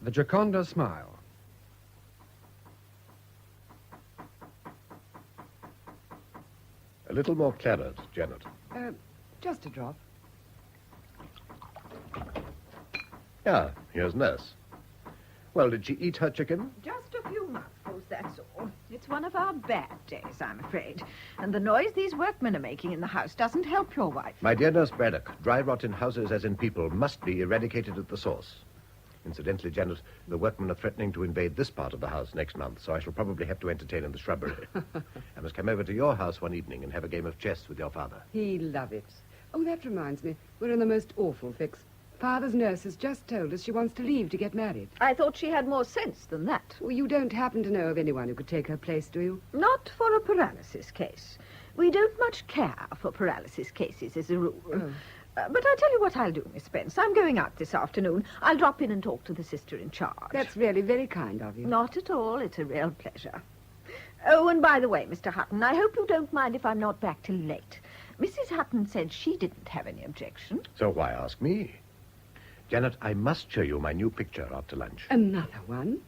The Gioconda smile. A little more claret, Janet. Just a drop. Ah, here's Nurse. Well, did she eat her chicken? Just a few mouthfuls, that's all. It's one of our bad days, I'm afraid. And the noise these workmen are making in the house doesn't help your wife. My dear Nurse Braddock, dry rot in houses as in people must be eradicated at the source. Incidentally, Janet, the workmen are threatening to invade this part of the house next month, so I shall probably have to entertain in the shrubbery. I must come over to your house one evening and have a game of chess with your father. He'll love it. Oh, that reminds me. We're in the most awful fix. Father's nurse has just told us she wants to leave to get married. I thought she had more sense than that. Well, you don't happen to know of anyone who could take her place, do you? Not for a paralysis case. We don't much care for paralysis cases as a rule. Oh. But I'll tell you what I'll do, Miss Spence. I'm going out this afternoon. I'll drop in and talk to the sister in charge. That's really very kind of you. Not at all. It's a real pleasure. Oh, and by the way, Mr. Hutton, I hope you don't mind if I'm not back till late. Mrs. Hutton said she didn't have any objection. So why ask me? Janet, I must show you my new picture after lunch. Another one?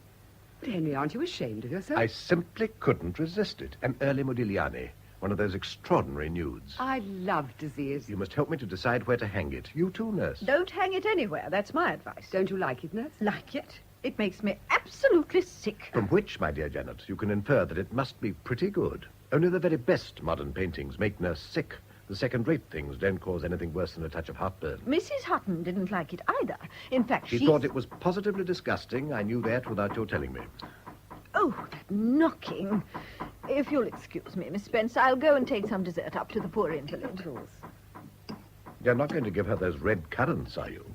But Henry, aren't you ashamed of yourself? I simply couldn't resist it. An early Modigliani. One of those extraordinary nudes. I love disease. You must help me to decide where to hang it. You too, Nurse. Don't hang it anywhere. That's my advice. Don't you like it, Nurse? Like it? It makes me absolutely sick. From which, my dear Janet, you can infer that it must be pretty good. Only the very best modern paintings make Nurse sick. The second-rate things don't cause anything worse than a touch of heartburn. Mrs. Hutton didn't like it either. In fact, She thought it was positively disgusting. I knew that without your telling me. Oh, that knocking. If you'll excuse me, Miss Spence, I'll go and take some dessert up to the poor invalid. Of course. You're not going to give her those red currants, are you?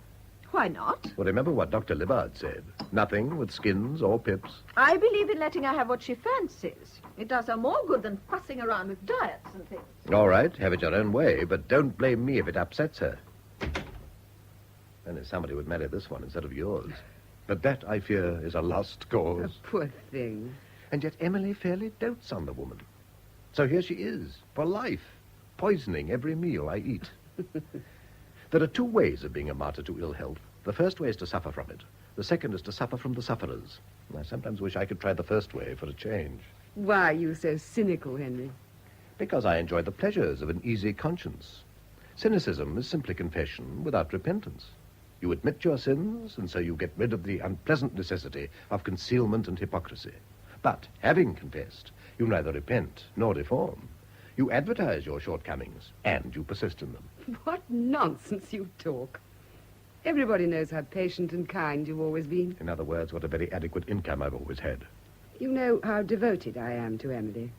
Why not? Well, remember what Dr. Libbard said. Nothing with skins or pips. I believe in letting her have what she fancies. It does her more good than fussing around with diets and things. All right, have it your own way, but don't blame me if it upsets her. Only somebody would marry this one instead of yours. But that, I fear, is a lost cause. A poor thing. And yet Emily fairly dotes on the woman. So here she is, for life, poisoning every meal I eat. There are two ways of being a martyr to ill health. The first way is to suffer from it. The second is to suffer from the sufferers. I sometimes wish I could try the first way for a change. Why are you so cynical, Henry? Because I enjoy the pleasures of an easy conscience. Cynicism is simply confession without repentance. You admit your sins, and so you get rid of the unpleasant necessity of concealment and hypocrisy. But, having confessed, you neither repent nor reform. You advertise your shortcomings, and you persist in them. What nonsense you talk. Everybody knows how patient and kind you've always been. In other words, what a very adequate income I've always had. You know how devoted I am to Emily.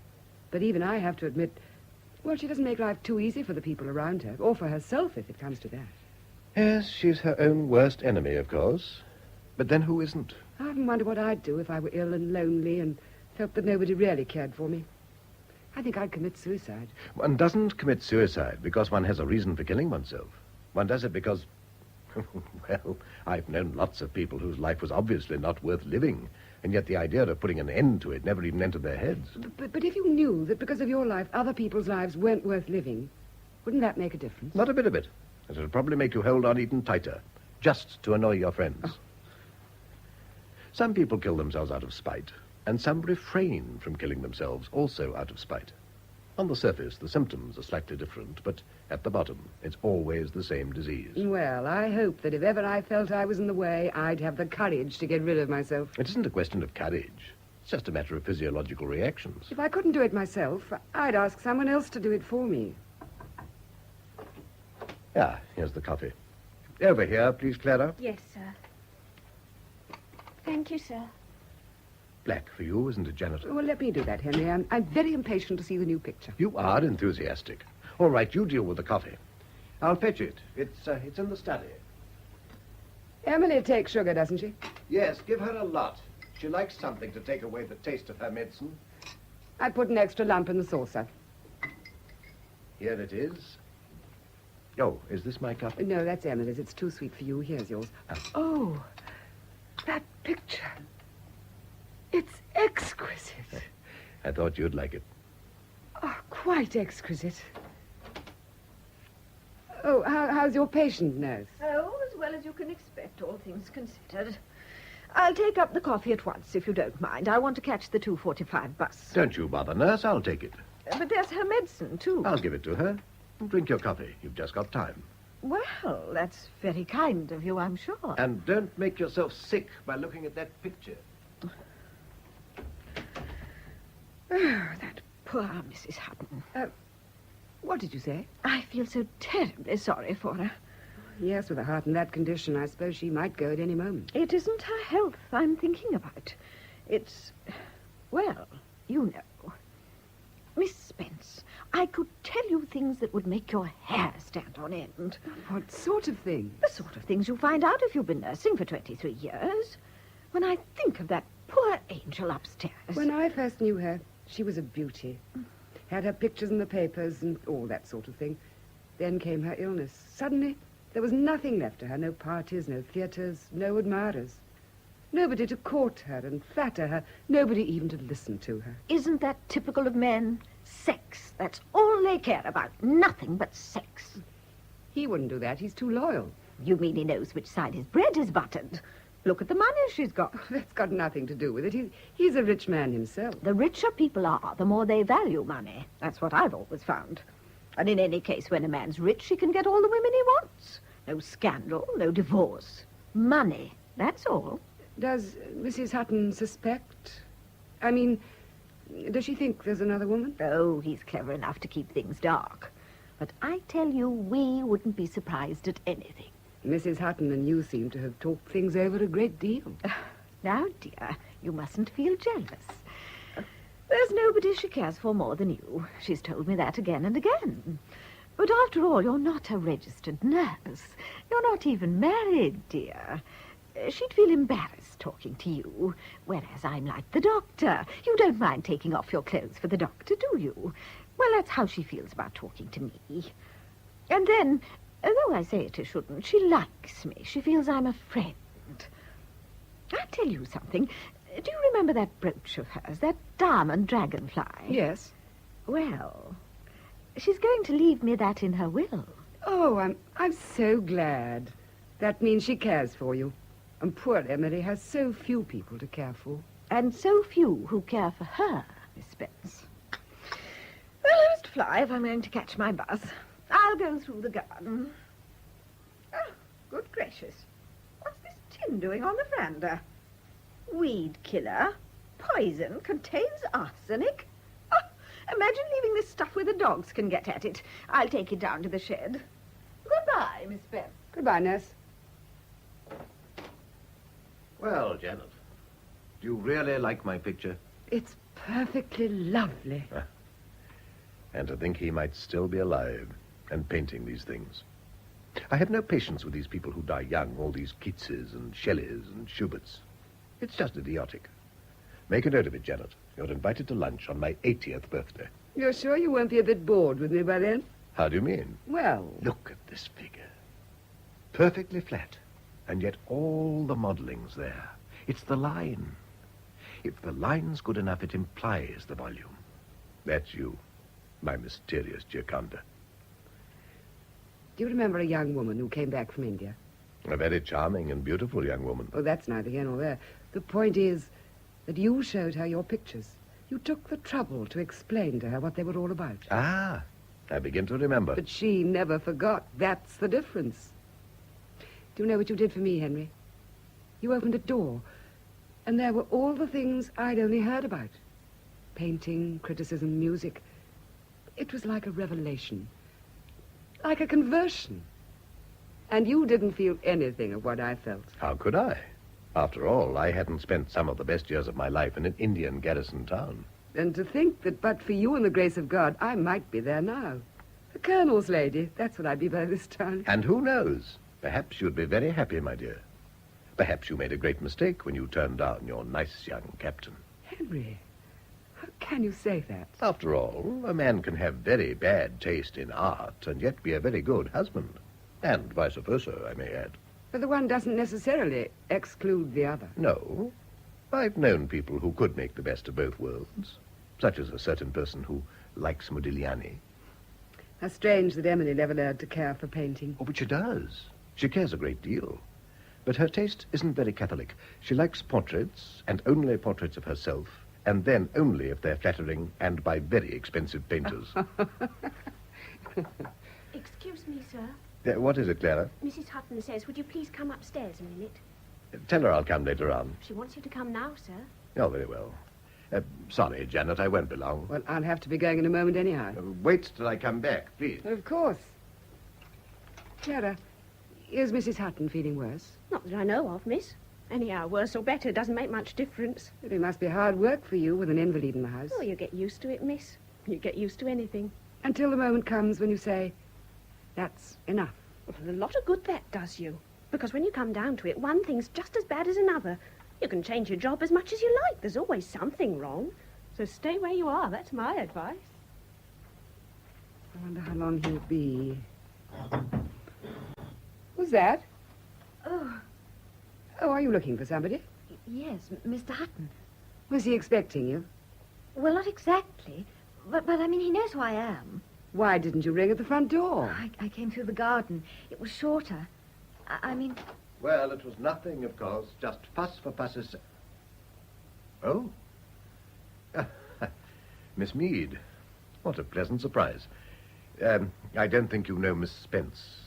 But even I have to admit, well, she doesn't make life too easy for the people around her, or for herself, if it comes to that. Yes, she's her own worst enemy, of course. But then who isn't? I often wonder what I'd do if I were ill and lonely and felt that nobody really cared for me. I think I'd commit suicide. One doesn't commit suicide because one has a reason for killing oneself. One does it because, well, I've known lots of people whose life was obviously not worth living, and yet the idea of putting an end to it never even entered their heads. But if you knew that because of your life, other people's lives weren't worth living, wouldn't that make a difference? Not a bit of it. It would probably make you hold on even tighter, just to annoy your friends. Oh. Some people kill themselves out of spite, and some refrain from killing themselves also out of spite. On the surface, the symptoms are slightly different, but at the bottom, it's always the same disease. Well, I hope that if ever I felt I was in the way, I'd have the courage to get rid of myself. It isn't a question of courage. It's just a matter of physiological reactions. If I couldn't do it myself, I'd ask someone else to do it for me. Ah, here's the coffee. Over here, please, Clara. Yes, sir. Thank you, sir. Black for you, isn't it, Janet? Well, let me do that, Henry. I'm very impatient to see the new picture. You are enthusiastic. All right, you deal with the coffee. I'll fetch it. It's in the study. Emily takes sugar, doesn't she? Yes, give her a lot. She likes something to take away the taste of her medicine. I put an extra lump in the saucer. Here it is. Oh, is this my cup? No, that's Emily's. It's too sweet for you. Here's yours. Oh, that picture. It's exquisite. I thought you'd like it. Oh, quite exquisite. Oh, how's your patient, nurse? Oh, as well as you can expect, all things considered. I'll take up the coffee at once, if you don't mind. I want to catch the 2:45 bus. Don't you bother, nurse. I'll take it. But there's her medicine, too. I'll give it to her. Drink your coffee. You've just got time. Well, that's very kind of you, I'm sure. And don't make yourself sick by looking at that picture. Oh, that poor Mrs. Hutton. What did you say? I feel so terribly sorry for her. Yes, with a heart in that condition, I suppose she might go at any moment. It isn't her health I'm thinking about. It's, well, you know. Miss Spence, I could tell you things that would make your hair stand on end. What sort of thing? The sort of things you find out if you've been nursing for 23 years. When I think of that poor angel upstairs. When I first knew her, she was a beauty. Had her pictures in the papers and all that sort of thing. Then came her illness. Suddenly, there was nothing left to her. No parties, no theatres, no admirers. Nobody to court her and flatter her. Nobody even to listen to her. Isn't that typical of men? Sex. That's all they care about. Nothing but sex. He wouldn't do that. He's too loyal. You mean he knows which side his bread is buttered? Look at the money she's got. That's got nothing to do with it. He's a rich man himself. The richer people are, the more they value money. That's what I've always found. And in any case, when a man's rich, he can get all the women he wants. No scandal, no divorce. Money, that's all. Does Mrs. Hutton suspect? I mean, does she think there's another woman? Oh, he's clever enough to keep things dark. But I tell you, we wouldn't be surprised at anything. Mrs. Hutton and you seem to have talked things over a great deal. Now, dear, you mustn't feel jealous. There's nobody she cares for more than you. She's told me that again and again. But after all, you're not a registered nurse. You're not even married, dear. She'd feel embarrassed talking to you, whereas I'm like the doctor. You don't mind taking off your clothes for the doctor, do you? Well, that's how she feels about talking to me. And then, though I say it shouldn't, she likes me. She feels I'm a friend. I'll tell you something. Do you remember that brooch of hers, that diamond dragonfly? Yes. Well, she's going to leave me that in her will. Oh, I'm so glad. That means she cares for you. And poor Emily has so few people to care for. And so few who care for her, Miss Spence. Well, I must fly if I'm going to catch my bus. I'll go through the garden. Oh, good gracious. What's this tin doing on the veranda? Weed killer, poison, contains arsenic. Oh, imagine leaving this stuff where the dogs can get at it. I'll take it down to the shed. Goodbye, Miss Spence. Goodbye, nurse. Well, Janet, do you really like my picture? It's perfectly lovely. And to think he might still be alive and painting these things. I have no patience with these people who die young, all these Keatses and Shelleys and Schuberts. It's just idiotic. Make a note of it, Janet. You're invited to lunch on my 80th birthday. You're sure you won't be a bit bored with me by then? How do you mean? Well, Look at this figure. Perfectly flat, and yet all the modelling's there. It's the line. If the line's good enough, it implies the volume. That's you, my mysterious Gioconda. do you remember a young woman who came back from India? A very charming and beautiful young woman. Oh, that's neither here nor there. The point is that you showed her your pictures. You took the trouble to explain to her what they were all about. Ah, I begin to remember. But she never forgot. That's the difference. Do you know what you did for me, Henry? You opened a door, and there were all the things I'd only heard about. Painting, criticism, music. It was like a revelation. Like a conversion. And you didn't feel anything of what I felt. How could I? After all, I hadn't spent some of the best years of my life in an Indian garrison town. And to think that but for you and the grace of God, I might be there now. A colonel's lady. That's what I'd be by this time. And who knows? Perhaps you'd be very happy, my dear. Perhaps you made a great mistake when you turned down your nice young captain. Henry, how can you say that? After all, a man can have very bad taste in art and yet be a very good husband. And vice versa, I may add. But the one doesn't necessarily exclude the other. No. I've known people who could make the best of both worlds, such as a certain person who likes Modigliani. How strange that Emily never learned to care for painting. Oh, but she does. She cares a great deal. But her taste isn't very Catholic. She likes portraits, and only portraits of herself, and then only if they're flattering and by very expensive painters. Excuse me, sir. What is it, Clara? Mrs. Hutton says, would you please come upstairs a minute? Tell her I'll come later on. She wants you to come now, sir. Oh, very well. Sorry, Janet, I won't be long. Well, I'll have to be going in a moment anyhow. Wait till I come back, please. Of course. Clara, is Mrs. Hutton feeling worse? Not that I know of, miss. Anyhow, worse or better doesn't make much difference. It must be hard work for you with an invalid in the house. Oh, you get used to it, miss. You get used to anything. Until the moment comes when you say, that's enough. Well, a lot of good that does you. Because when you come down to it, one thing's just as bad as another. You can change your job as much as you like. There's always something wrong. So stay where you are. That's my advice. I wonder how long he'll be. Who's that? Oh, Oh, are you looking for somebody? yes, Mr. Hutton. Was he expecting you? Well, not exactly. But I mean, he knows who I am. Why didn't you ring at the front door? I came through the garden. It was shorter. I mean... Well, it was nothing, of course. Just fuss for fuss's sake. Oh? Miss Mead. What a pleasant surprise. I don't think you know Miss Spence.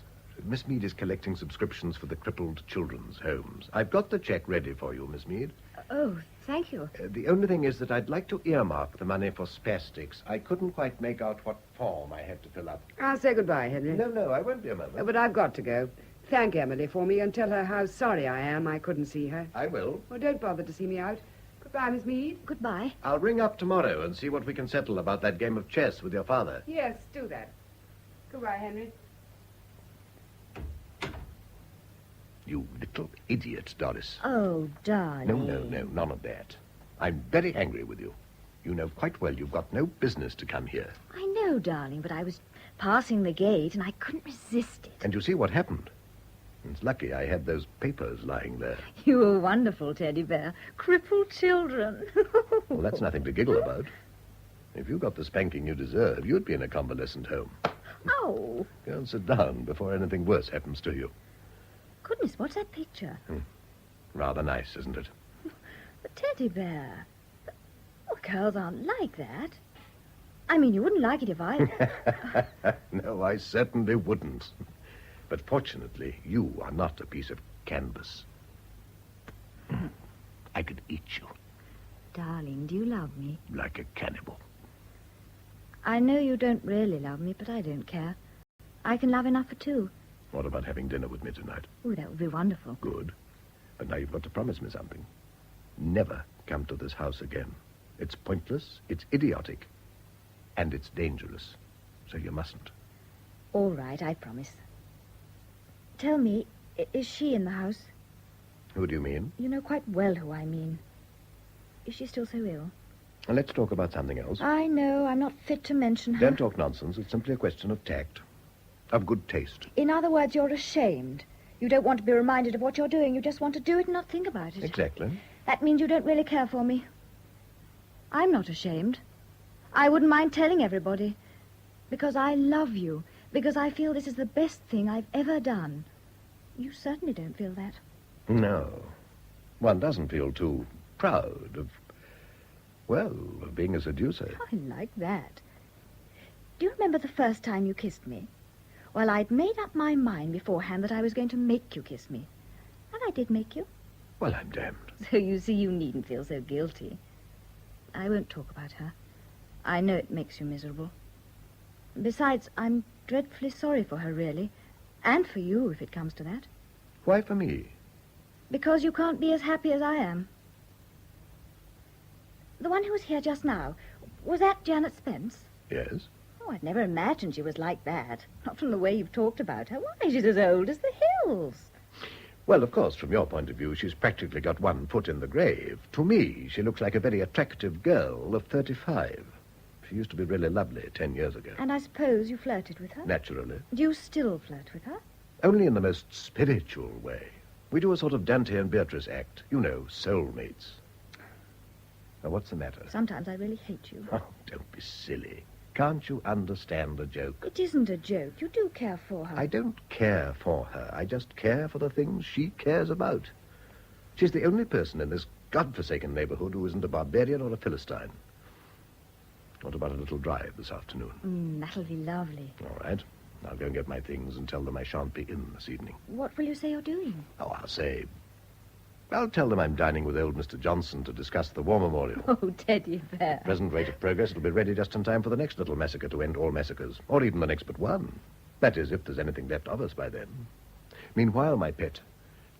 Miss Mead is collecting subscriptions for the crippled children's homes. I've got the check ready for you, Miss Mead. Oh, thank you. The only thing is that I'd like to earmark the money for spastics. I couldn't quite make out what form I had to fill up. I'll say goodbye, Henry. No, I won't be a moment. But I've got to go. Thank Emily for me and tell her how sorry I am I couldn't see her. I will. Well, don't bother to see me out. Goodbye, Miss Mead. Goodbye. I'll ring up tomorrow and see what we can settle about that game of chess with your father. Yes, do that. Goodbye, Henry. You little idiot, Doris. Oh, darling. No, none of that. I'm very angry with you. You know quite well you've got no business to come here. I know, darling, but I was passing the gate and I couldn't resist it. And you see what happened. It's lucky I had those papers lying there. You were wonderful, Teddy Bear. Crippled children. Well, that's nothing to giggle about. If you got the spanking you deserve, you'd be in a convalescent home. Oh, Go and sit down before anything worse happens to you. goodness, what's that picture? Rather nice, isn't it? The Teddy Bear. Oh, girls aren't like that. I mean, you wouldn't like it if I... No, I certainly wouldn't. But fortunately, you are not a piece of canvas. I could eat you Darling, do you love me? like a cannibal. I know you don't really love me, but I don't care. I can love enough for two. What about having dinner with me tonight? Oh, that would be wonderful. Good. But now you've got to promise me something. Never come to this house again. It's pointless, it's idiotic, and it's dangerous. So you mustn't. All right, I promise. Tell me, is she in the house? Who do you mean? You know quite well who I mean. Is she still so ill? And let's talk about something else. I know, I'm not fit to mention her. Don't talk nonsense. It's simply a question of tact. Of good taste. In other words, you're ashamed. You don't want to be reminded of what you're doing. You just want to do it and not think about it. Exactly. That means you don't really care for me. I'm not ashamed. I wouldn't mind telling everybody. Because I love you. Because I feel this is the best thing I've ever done. You certainly don't feel that. No. One doesn't feel too proud of being a seducer. I like that. Do you remember the first time you kissed me? Well, I'd made up my mind beforehand that I was going to make you kiss me. And I did make you. Well, I'm damned. So you see, you needn't feel so guilty. I won't talk about her. I know it makes you miserable. Besides, I'm dreadfully sorry for her, really. And for you, if it comes to that. Why for me? Because you can't be as happy as I am. The one who was here just now, was that Janet Spence? Yes. Oh, I'd never imagined she was like that. Not from the way you've talked about her. Why, she's as old as the hills. Well, of course, from your point of view, she's practically got one foot in the grave. To me, she looks like a very attractive girl of 35. She used to be really lovely 10 years ago. And I suppose you flirted with her? Naturally. Do you still flirt with her? Only in the most spiritual way. We do a sort of Dante and Beatrice act. You know, soulmates. Now, what's the matter? Sometimes I really hate you. Oh, don't be silly. Can't you understand a joke? It isn't a joke. You do care for her. I don't care for her. I just care for the things she cares about. She's the only person in this godforsaken neighborhood who isn't a barbarian or a Philistine. What about a little drive this afternoon? That'll be lovely. All right. I'll go and get my things and tell them I shan't be in this evening. What will you say you're doing? Oh, I'll tell them I'm dining with old Mr. Johnson to discuss the war memorial. Oh, Teddy bear. Present rate of progress, it'll be ready just in time for the next little massacre to end all massacres, or even the next but one. That is, if there's anything left of us by then. Meanwhile, my pet,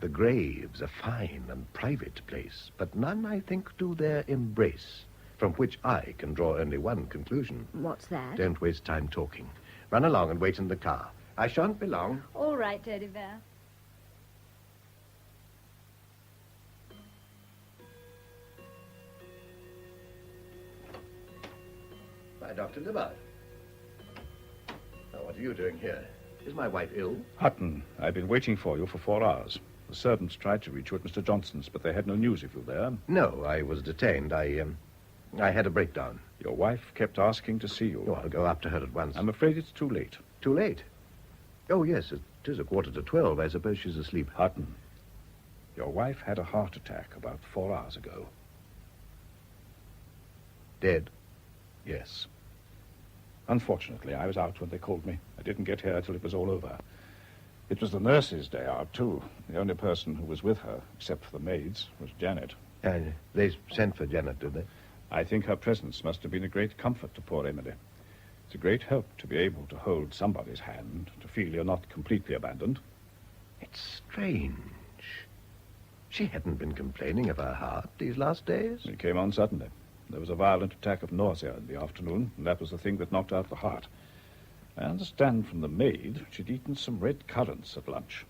the grave's a fine and private place, but none, I think, do their embrace, from which I can draw only one conclusion. What's that? Don't waste time talking. Run along and wait in the car. I shan't be long. All right, Teddy bear. By Dr. Libbard. Now, what are you doing here? Is my wife ill? Hutton, I've been waiting for you for 4 hours. The servants tried to reach you at Mr. Johnson's, but they had no news of you there. No, I was detained. I had a breakdown. Your wife kept asking to see you. Oh, I'll go up to her at once. I'm afraid it's too late. Too late? Oh, yes, it is 11:45. I suppose she's asleep. Hutton, your wife had a heart attack about 4 hours ago. Dead? Yes. Unfortunately, I was out when they called me. I didn't get here till it was all over. It was the nurse's day out, too. The only person who was with her, except for the maids, was Janet. And they sent for Janet, did they? I think her presence must have been a great comfort to poor Emily. It's a great help to be able to hold somebody's hand, to feel you're not completely abandoned. It's strange. She hadn't been complaining of her heart these last days. It came on suddenly. There was a violent attack of nausea in the afternoon, and that was the thing that knocked out the heart. I understand from the maid she'd eaten some red currants at lunch.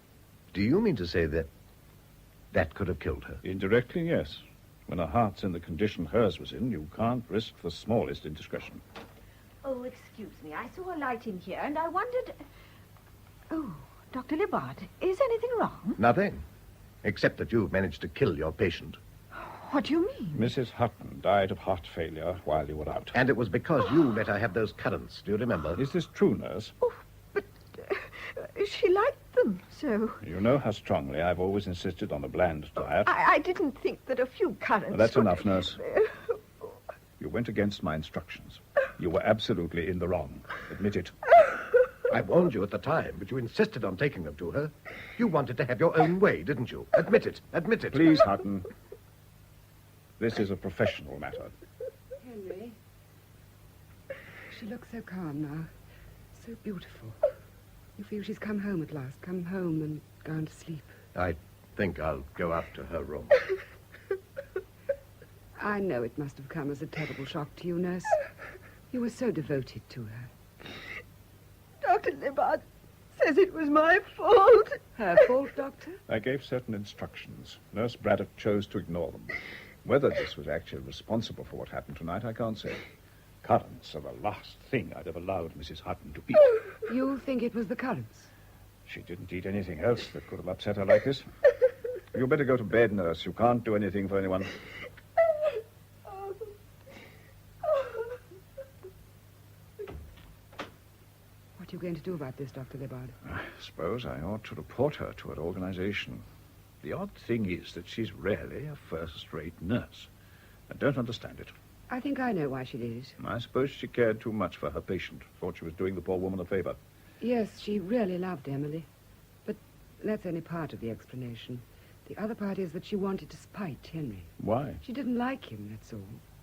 Do you mean to say that could have killed her? Indirectly, yes. When a heart's in the condition hers was in, you can't risk the smallest indiscretion. Oh, excuse me. I saw a light in here, and I wondered... Oh, Dr. Libbard, is anything wrong? Nothing. Except that you've managed to kill your patient. What do you mean? Mrs. Hutton died of heart failure while you were out. And it was because you let her have those currants. Do you remember? Is this true, nurse? Oh, but she liked them, so... You know how strongly I've always insisted on a bland diet. I didn't think that a few currants... That's would... enough, nurse. You went against my instructions. You were absolutely in the wrong. Admit it. I warned you at the time, but you insisted on taking them to her. You wanted to have your own way, didn't you? Admit it. Admit it. Please, Hutton. This is a professional matter. Henry. She looks so calm now. So beautiful. You feel she's come home at last. Come home and gone to sleep. I think I'll go up to her room. I know it must have come as a terrible shock to you, nurse. You were so devoted to her. Dr. Libbard says it was my fault. Her fault, Doctor? I gave certain instructions. Nurse Braddock chose to ignore them. Whether this was actually responsible for what happened tonight, I can't say. Currants are the last thing I'd have allowed Mrs. Hutton to eat. You think it was the currants? She didn't eat anything else that could have upset her like this. You better go to bed, nurse. You can't do anything for anyone. What are you going to do about this, Dr. Libbard? I suppose I ought to report her to her organization. The odd thing is that she's really a first-rate nurse. I don't understand it. I think I know why she did it. I suppose she cared too much for her patient. Thought she was doing the poor woman a favor. Yes, she really loved Emily. But that's only part of the explanation. The other part is that she wanted to spite Henry. Why? She didn't like him, that's all.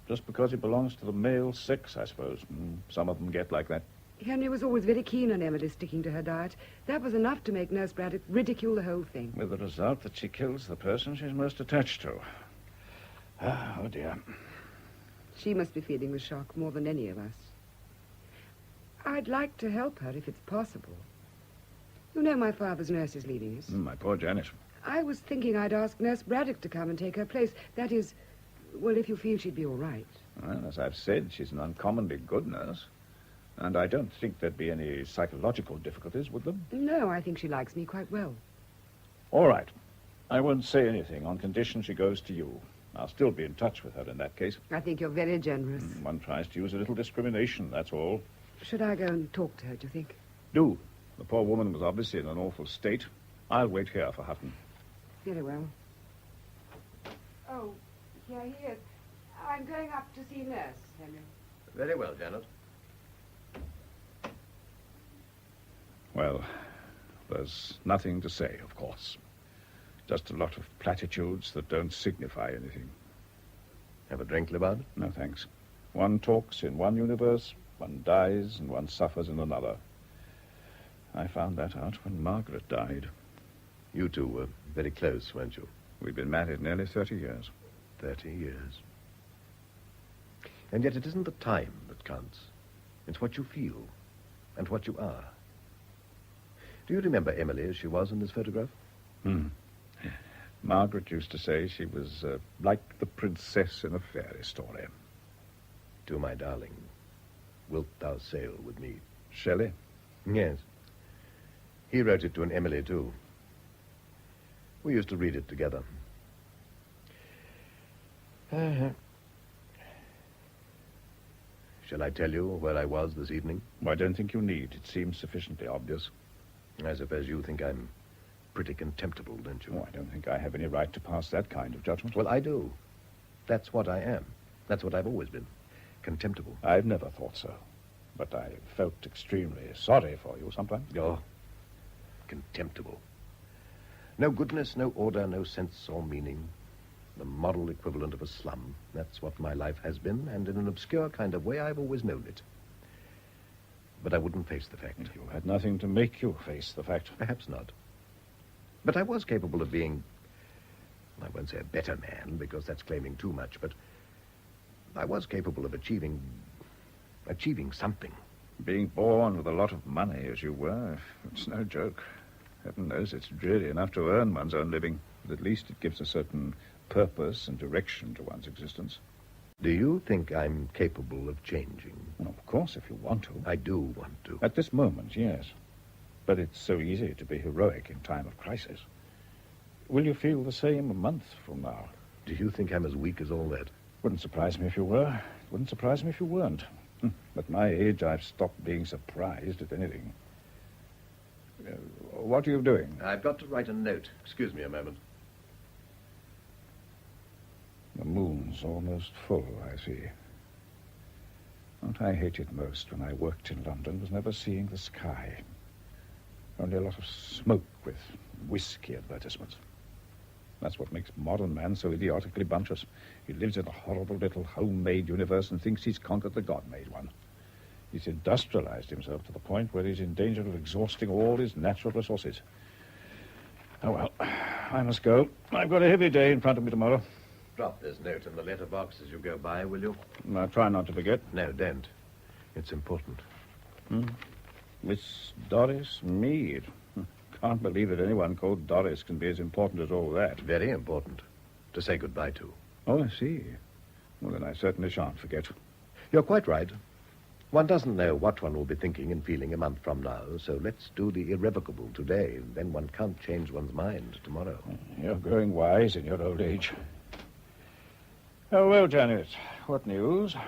Just because he belongs to the male sex, I suppose. Some of them get like that. Henry was always very keen on Emily sticking to her diet. That was enough to make Nurse Braddock ridicule the whole thing. With the result that she kills the person she's most attached to. Oh, dear. She must be feeling the shock more than any of us. I'd like to help her if it's possible. You know my father's nurse is leaving us. My poor Janet. I was thinking I'd ask Nurse Braddock to come and take her place. That is, well, if you feel she'd be all right. Well, as I've said, she's an uncommonly good nurse. And I don't think there'd be any psychological difficulties, would there? No, I think she likes me quite well. All right. I won't say anything on condition she goes to you. I'll still be in touch with her in that case. I think you're very generous. One tries to use a little discrimination, that's all. Should I go and talk to her, do you think? Do. The poor woman was obviously in an awful state. I'll wait here for Hutton. Very well. Oh, here he is. I'm going up to see Nurse, Henry. Very well, Janet. Well, there's nothing to say, of course. Just a lot of platitudes that don't signify anything. Have a drink, Libbard? No, thanks. One talks in one universe, one dies, and one suffers in another. I found that out when Margaret died. You two were very close, weren't you? We've been married nearly 30 years. 30 years. And yet it isn't the time that counts. It's what you feel and what you are. Do you remember Emily as she was in this photograph? Margaret used to say she was like the princess in a fairy story. To my darling, wilt thou sail with me? Shelley? Yes. He wrote it to an Emily, too. We used to read it together. Shall I tell you where I was this evening? Well, I don't think you need. It seems sufficiently obvious. I suppose you think I'm pretty contemptible, don't you? Oh, I don't think I have any right to pass that kind of judgment. Well, I do. That's what I am. That's what I've always been. Contemptible. I've never thought so. But I felt extremely sorry for you sometimes. Oh, contemptible. No goodness, no order, no sense or meaning. The model equivalent of a slum. That's what my life has been, and in an obscure kind of way, I've always known it. But I wouldn't face the fact. You had nothing to make you face the fact. Perhaps not. But I was capable of being, I won't say a better man, because that's claiming too much, but I was capable of achieving something. Being born with a lot of money, as you were, it's no joke. Heaven knows it's dreary enough to earn one's own living, but at least it gives a certain purpose and direction to one's existence. Do you think I'm capable of changing? Well, of course, if you want to. I do want to. At this moment, yes. But it's so easy to be heroic in time of crisis. Will you feel the same a month from now? Do you think I'm as weak as all that? Wouldn't surprise me if you were. Wouldn't surprise me if you weren't. At my age, I've stopped being surprised at anything. What are you doing? I've got to write a note. Excuse me a moment. The moon's almost full, I see. What I hated most when I worked in London was never seeing the sky. Only a lot of smoke with whiskey advertisements. That's what makes modern man so idiotically bumptious. He lives in a horrible little homemade universe and thinks he's conquered the God-made one. He's industrialized himself to the point where he's in danger of exhausting all his natural resources. Oh, well, I must go. I've got a heavy day in front of me tomorrow. Drop this note in the letterbox as you go by, will you? I'll try not to forget. No, don't. It's important. Miss Doris Mead. Can't believe that anyone called Doris can be as important as all that. Very important. To say goodbye to. Oh, I see. Well, then I certainly shan't forget. You're quite right. One doesn't know what one will be thinking and feeling a month from now, so let's do the irrevocable today, and then one can't change one's mind tomorrow. You're growing wise in your old age. Oh, well, Janet, what news? She's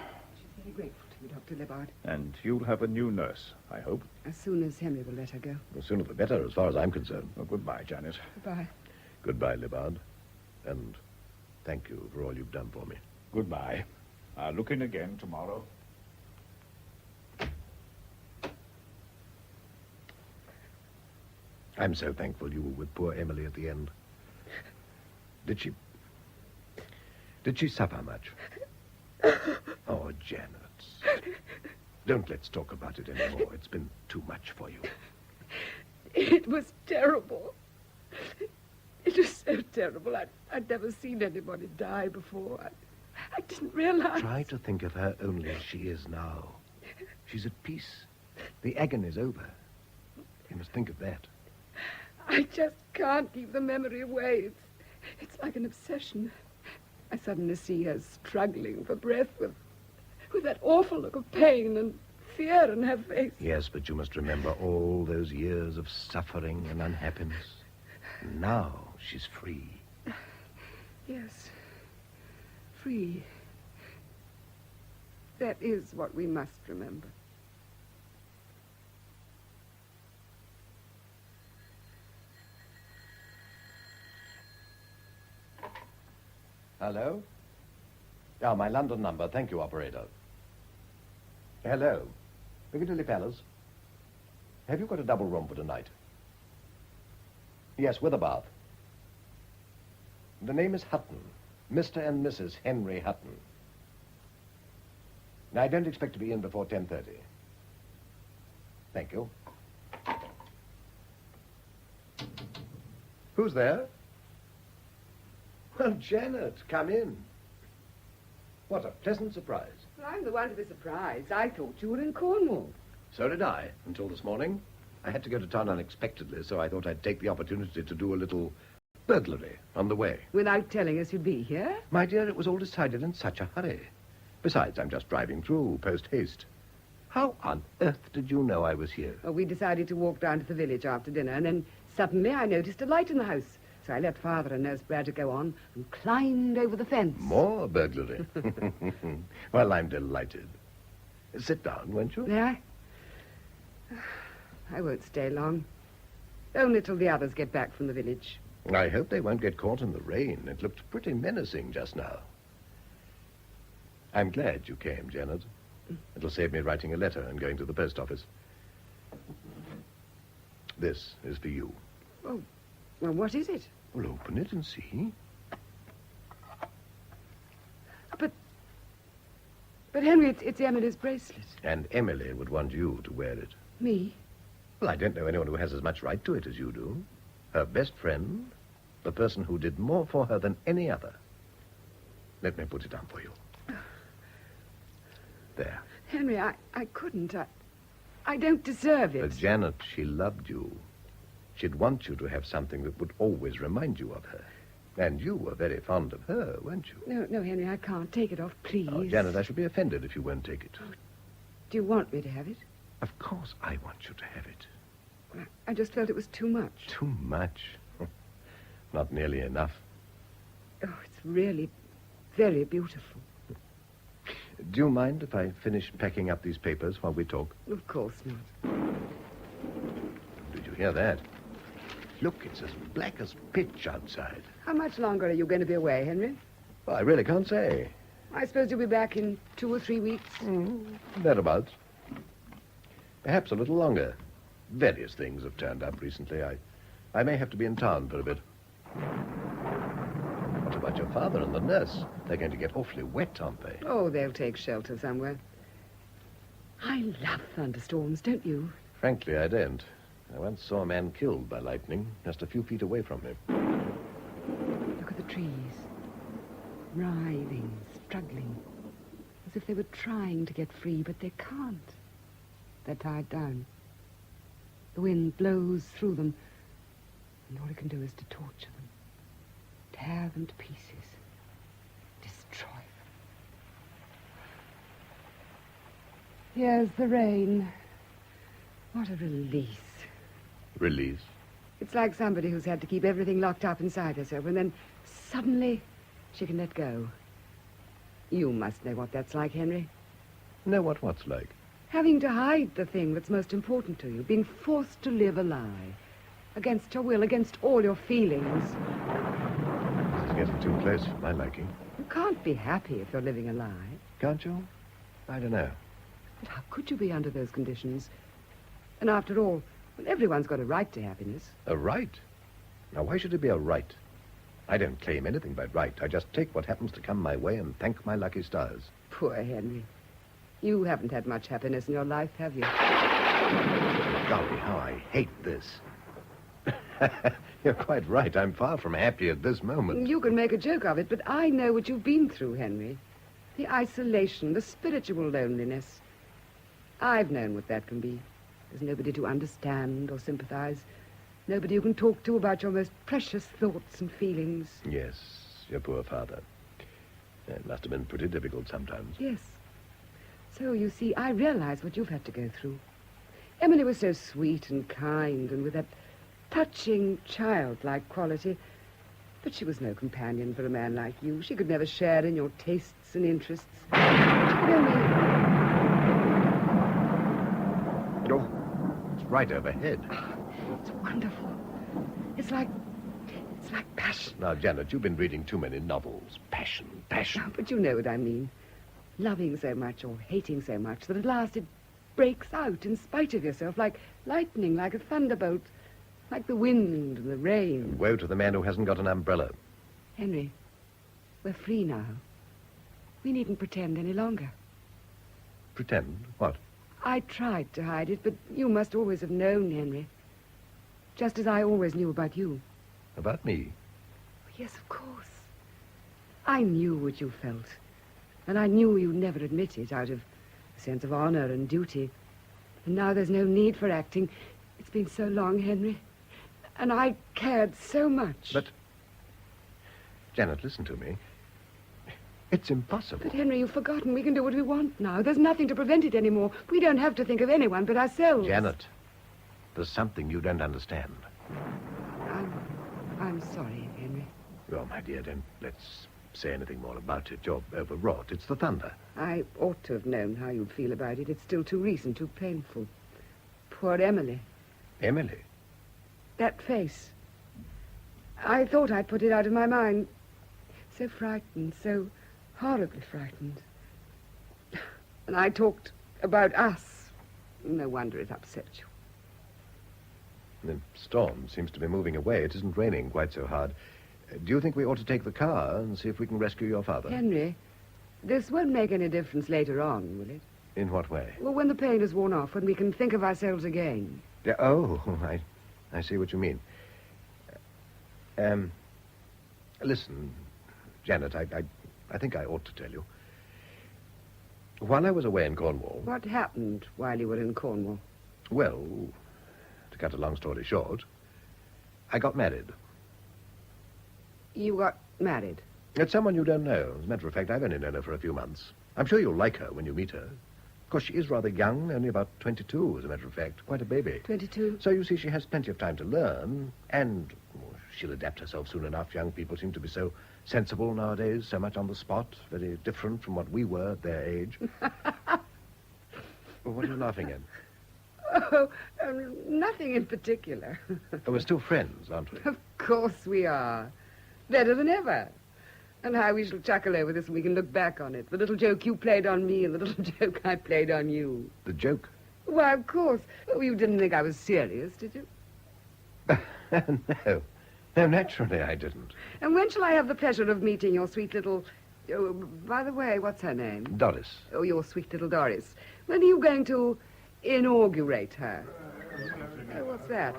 very grateful to you, Dr. Libbard. And you'll have a new nurse, I hope. As soon as Henry will let her go. The sooner the better, as far as I'm concerned. Well, goodbye, Janet. Goodbye. Goodbye, Libbard. And thank you for all you've done for me. Goodbye. I'll look in again tomorrow. I'm so thankful you were with poor Emily at the end. Did she suffer much? Oh, Janet. Don't let's talk about it anymore. It's been too much for you. It was terrible. It was so terrible. I'd never seen anybody die before. I didn't realize. Try to think of her only as she is now. She's at peace. The agony's over. You must think of that. I just can't keep the memory away. It's like an obsession. I suddenly see her struggling for breath with that awful look of pain and fear in her face. Yes, but you must remember all those years of suffering and unhappiness. Now she's free. Yes. Free. That is what we must remember. Hello? Oh, my London number. Thank you, operator. Hello? Piccadilly Palace? Have you got a double room for tonight? Yes, with a bath. The name is Hutton. Mr. and Mrs. Henry Hutton. Now, I don't expect to be in before 10:30. Thank you. Who's there? Well, Janet, come in. What a pleasant surprise. Well, I'm the one to be surprised. I thought you were in Cornwall. So did I, until this morning. I had to go to town unexpectedly, so I thought I'd take the opportunity to do a little burglary on the way. Without telling us you'd be here? My dear, it was all decided in such a hurry. Besides, I'm just driving through, post-haste. How on earth did you know I was here? Well, we decided to walk down to the village after dinner, and then suddenly I noticed a light in the house. So I left Father and Nurse Brad to go on and climbed over the fence. More burglary. Well, I'm delighted. Sit down, won't you? Yeah? I won't stay long. Only till the others get back from the village. I hope they won't get caught in the rain. It looked pretty menacing just now. I'm glad you came, Janet. It'll save me writing a letter and going to the post office. This is for you. Oh, well, what is it? Well, open it and see. But Henry, it's Emily's bracelet. And Emily would want you to wear it. Me? Well, I don't know anyone who has as much right to it as you do. Her best friend, the person who did more for her than any other. Let me put it down for you. There. Henry, I couldn't. I don't deserve it. But Janet, she loved you. She'd want you to have something that would always remind you of her. And you were very fond of her, weren't you? No, Henry, I can't. Take it off, please. Oh, Janet, I should be offended if you won't take it. Do you want me to have it? Of course I want you to have it. Well, I just felt it was too much. Too much? Not nearly enough. Oh, it's really very beautiful. Do you mind if I finish packing up these papers while we talk? Of course not. Did you hear that? Look, it's as black as pitch outside. How much longer are you going to be away, Henry? Well, I really can't say. I suppose you'll be back in 2 or 3 weeks. Thereabouts. Perhaps a little longer. Various things have turned up recently. I may have to be in town for a bit. What about your father and the nurse? They're going to get awfully wet, aren't they? Oh, they'll take shelter somewhere. I love thunderstorms, don't you? Frankly, I don't. I once saw a man killed by lightning just a few feet away from me. Look at the trees. Writhing, struggling. As if they were trying to get free, but they can't. They're tied down. The wind blows through them, and all it can do is to torture them. Tear them to pieces. Destroy them. Here's the rain. What a release. Release? It's like somebody who's had to keep everything locked up inside herself, and then suddenly she can let go. You must know what that's like, Henry. Know what's like? Having to hide the thing that's most important to you, being forced to live a lie. Against your will, against all your feelings. This is getting too close for my liking. You can't be happy if you're living a lie. Can't you? I don't know. But how could you be under those conditions? And after all, well, everyone's got a right to happiness. A right? Now, why should it be a right? I don't claim anything by right. I just take what happens to come my way and thank my lucky stars. Poor Henry. You haven't had much happiness in your life, have you? Golly, how I hate this. You're quite right. I'm far from happy at this moment. You can make a joke of it, but I know what you've been through, Henry. The isolation, the spiritual loneliness. I've known what that can be. There's nobody to understand or sympathize. Nobody you can talk to about your most precious thoughts and feelings. Yes, your poor father. It must have been pretty difficult sometimes. Yes. So, you see, I realize what you've had to go through. Emily was so sweet and kind and with that touching, childlike quality. But she was no companion for a man like you. She could never share in your tastes and interests. She could only... Oh, it's right overhead. It's wonderful. It's like passion. Now, Janet, you've been reading too many novels. Passion, passion. Oh, but you know what I mean. Loving so much or hating so much that at last it breaks out in spite of yourself, like lightning, like a thunderbolt, like the wind and the rain. Woe to the man who hasn't got an umbrella. Henry, we're free now. We needn't pretend any longer. Pretend? What? I tried to hide it, but you must always have known, Henry. Just as I always knew about you. About me? Yes, of course. I knew what you felt. And I knew you'd never admit it out of a sense of honor and duty. And now there's no need for acting. It's been so long, Henry. And I cared so much. But... Janet, listen to me. It's impossible. But, Henry, you've forgotten. We can do what we want now. There's nothing to prevent it anymore. We don't have to think of anyone but ourselves. Janet, there's something you don't understand. I'm sorry, Henry. Well, my dear, don't let's say anything more about it. You're overwrought. It's the thunder. I ought to have known how you'd feel about it. It's still too recent, too painful. Poor Emily. Emily? That face. I thought I'd put it out of my mind. So frightened, so horribly frightened. And I talked about us. No wonder it upset you. The storm seems to be moving away. It isn't raining quite so hard. Do you think we ought to take the car and see if we can rescue your father? Henry, this won't make any difference later on, will it? In what way? Well, when the pain is worn off, when we can think of ourselves again. Yeah, oh, I see what you mean. Listen, Janet, I think I ought to tell you. While I was away in Cornwall... What happened while you were in Cornwall? Well, to cut a long story short, I got married. You got married? It's someone you don't know. As a matter of fact, I've only known her for a few months. I'm sure you'll like her when you meet her. Of course, she is rather young, only about 22, as a matter of fact. Quite a baby. 22? So, you see, she has plenty of time to learn, and she'll adapt herself soon enough. Young people seem to be so sensible nowadays, so much on the spot, very different from what we were at their age. Well, what are you laughing at? Oh, nothing in particular. Oh, we're still friends, aren't we? Of course we are. Better than ever. And how we shall chuckle over this when we can look back on it. The little joke you played on me and the little joke I played on you. The joke? Why, of course. Oh, you didn't think I was serious, did you? No. No, naturally I didn't. And when shall I have the pleasure of meeting your sweet little... Oh, by the way, what's her name? Doris. Oh, your sweet little Doris. When are you going to inaugurate her? Oh, what's that?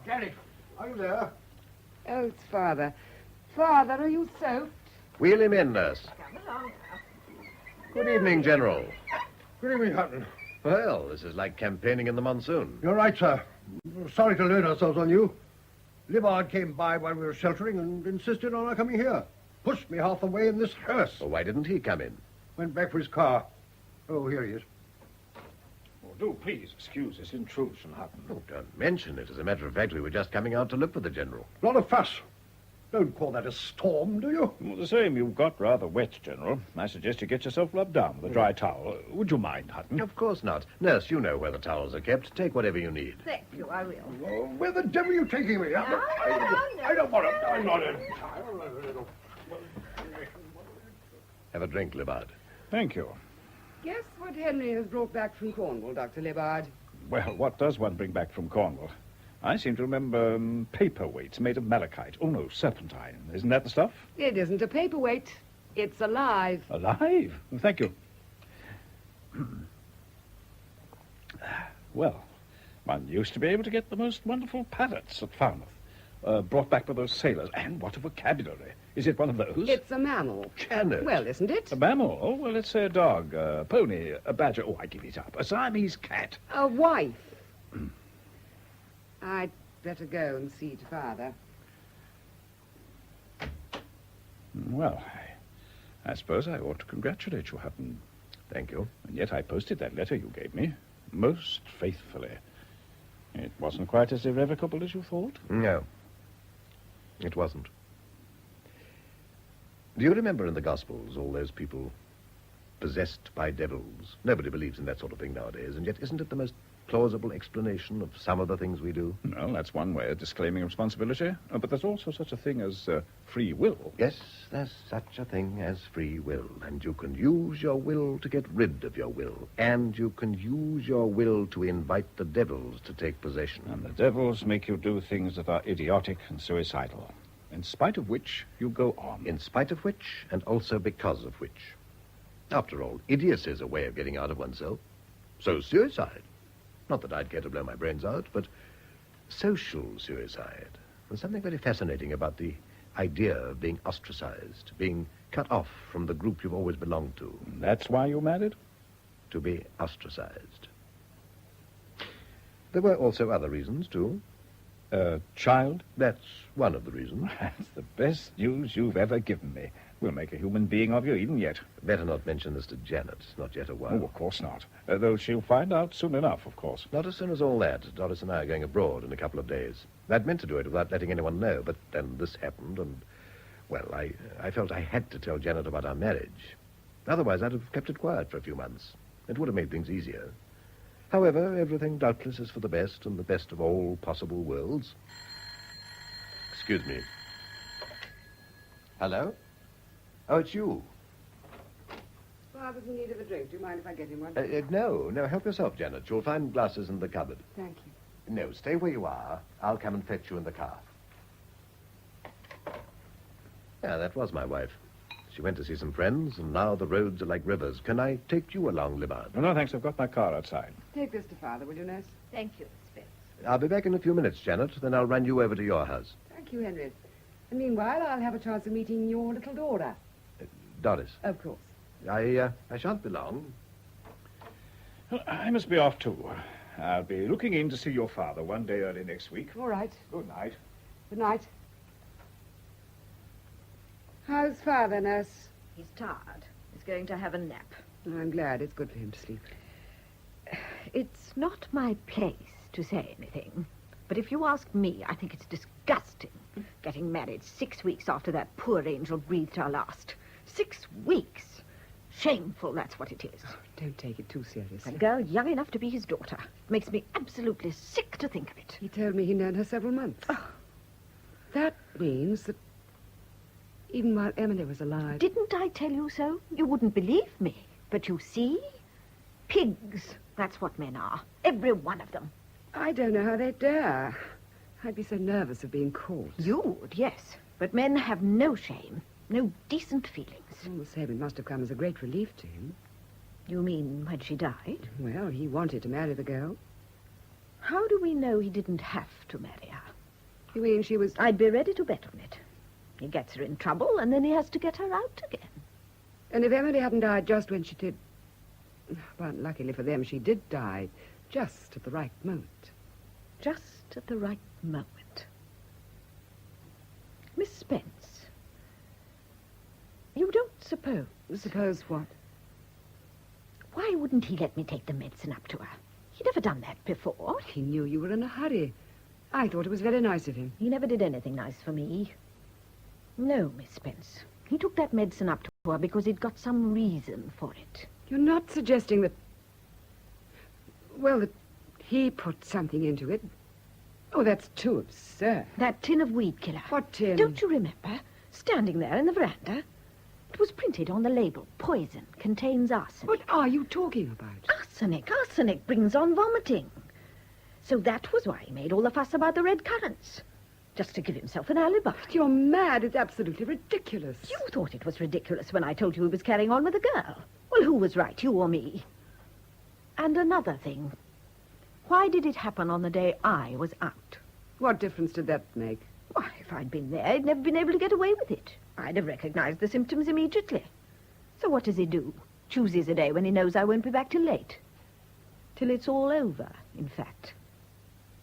Janet, are you there? Oh, it's Father. Father, are you soaked? Wheel him in, nurse. Good evening, General. Good evening, Hutton. Well, this is like campaigning in the monsoon. You're right, sir. Sorry to load ourselves on you. Libbard came by while we were sheltering and insisted on our coming here. Pushed me half the way in this hearse. Well, why didn't he come in? Went back for his car. Oh, here he is. Oh, do please excuse this intrusion, Hutton. Oh, don't mention it. As a matter of fact, we were just coming out to look for the General. Not a fuss. Don't call that a storm, do you? All the same, you've got rather wet, General. I suggest you get yourself rubbed down with a dry towel. Would you mind, Hutton? Of course not. Nurse, you know where the towels are kept. Take whatever you need. Thank you, I will. Oh, where the devil are you taking me? I don't want to. I'm not in. Have a drink, Libbard. Thank you. Guess what Henry has brought back from Cornwall, Dr. Libbard? Well, what does one bring back from Cornwall? I seem to remember paperweights made of malachite. Oh, no, serpentine. Isn't that the stuff? It isn't a paperweight. It's alive. Alive? Thank you. Well, one used to be able to get the most wonderful parrots at Falmouth, brought back by those sailors. And what a vocabulary. Is it one of those? It's a mammal. Janet. Well, isn't it? A mammal? Oh, well, let's say a dog, a pony, a badger. Oh, I give it up. A Siamese cat. A wife. I'd better go and see to Father. Well, I suppose I ought to congratulate you, Hutton. Thank you. And yet I posted that letter you gave me most faithfully. It wasn't quite as irrevocable as you thought. No, it wasn't. Do you remember in the Gospels all those people possessed by devils? Nobody believes in that sort of thing nowadays, and yet isn't it the most plausible explanation of some of the things we do? Well, that's one way of disclaiming responsibility. But there's also such a thing as free will. Yes, there's such a thing as free will, and you can use your will to get rid of your will, and you can use your will to invite the devils to take possession. And the devils make you do things that are idiotic and suicidal, in spite of which you go on. In spite of which, and also because of which. After all, idiocy is a way of getting out of oneself. So suicide. Not that I'd care to blow my brains out, but social suicide. There's something very fascinating about the idea of being ostracized, being cut off from the group you've always belonged to. That's why you married? To be ostracized. There were also other reasons, too. Child? That's one of the reasons. That's the best news you've ever given me. We'll make a human being of you even yet. Better not mention this to Janet. Not yet a while. Oh, of course not. Though she'll find out soon enough, of course. Not as soon as all that. Doris and I are going abroad in a couple of days. I'd meant to do it without letting anyone know, but then this happened, and, well, I felt I had to tell Janet about our marriage. Otherwise, I'd have kept it quiet for a few months. It would have made things easier. However, everything doubtless is for the best, and the best of all possible worlds. Excuse me. Hello? Oh, it's you. Father's in need of a drink. Do you mind if I get him one? No, help yourself, Janet. You'll find glasses in the cupboard. Thank you. No, stay where you are. I'll come and fetch you in the car. Yeah, that was my wife. She went to see some friends, and now the roads are like rivers. Can I take you along, Libbard? No, thanks. I've got my car outside. Take this to Father, will you, nurse? Thank you, Spence. I'll be back in a few minutes, Janet. Then I'll run you over to your house. Thank you, Henry. And meanwhile, I'll have a chance of meeting your little daughter. Doris. Of course. I shan't be long. Well, I must be off, too. I'll be looking in to see your father one day early next week. All right. Good night. Good night. How's Father, nurse? He's tired. He's going to have a nap. I'm glad. It's good for him to sleep. It's not my place to say anything, but if you ask me, I think it's disgusting getting married 6 weeks after that poor angel breathed our last. 6 weeks. Shameful, that's what it is. Don't take it too seriously. A girl young enough to be his daughter. It makes me absolutely sick to think of it. He told me he'd known her several months. Oh. That means that even while Emily was alive... Didn't I tell you so? You wouldn't believe me. But you see? Pigs. That's what men are. Every one of them. I don't know how they dare. I'd be so nervous of being caught. You would, yes. But men have no shame. No decent feelings. All the same, it must have come as a great relief to him. You mean when she died? Well, he wanted to marry the girl. How do we know he didn't have to marry her? You mean she was... I'd be ready to bet on it. He gets her in trouble, and then he has to get her out again. And if Emily hadn't died just when she did... Well, luckily for them, she did die just at the right moment. Just at the right moment. Miss Spence, you don't suppose... Suppose what? Why wouldn't he let me take the medicine up to her? He'd never done that before. He knew you were in a hurry. I thought it was very nice of him. He never did anything nice for me. No, Miss Spence. He took that medicine up to her because he'd got some reason for it. You're not suggesting that... Well, that he put something into it. Oh, that's too absurd. That tin of weed killer. What tin? Don't you remember? Standing there in the veranda. It was printed on the label. Poison. Contains arsenic. What are you talking about? Arsenic. Arsenic brings on vomiting. So that was why he made all the fuss about the red currants. Just to give himself an alibi. You're mad. It's absolutely ridiculous. You thought it was ridiculous when I told you he was carrying on with a girl. Well, who was right, you or me? And another thing. Why did it happen on the day I was out? What difference did that make? Why, if I'd been there, he'd never been able to get away with it. I'd have recognized the symptoms immediately. So what does he do? Chooses a day when he knows I won't be back till late. Till it's all over, in fact.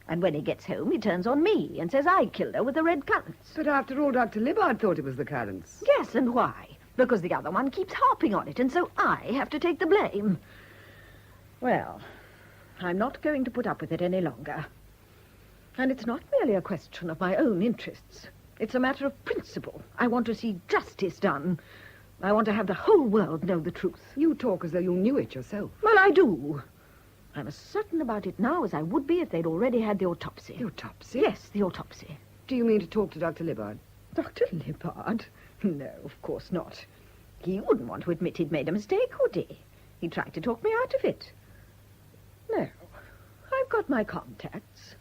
And when he gets home, he turns on me and says I killed her with the red currants. But after all, Dr. Libbard thought it was the currants. Yes, and why? Because the other one keeps harping on it, and so I have to take the blame. Well, I'm not going to put up with it any longer. And it's not merely a question of my own interests. It's a matter of principle. I want to see justice done. I want to have the whole world know the truth. You talk as though you knew it yourself. Well, I do. I'm as certain about it now as I would be if they'd already had the autopsy. The autopsy? Yes, the autopsy. Do you mean to talk to Dr. Libbard? Dr. Libbard? No, of course not. He wouldn't want to admit he'd made a mistake, would he? He tried to talk me out of it. No, I've got my contacts.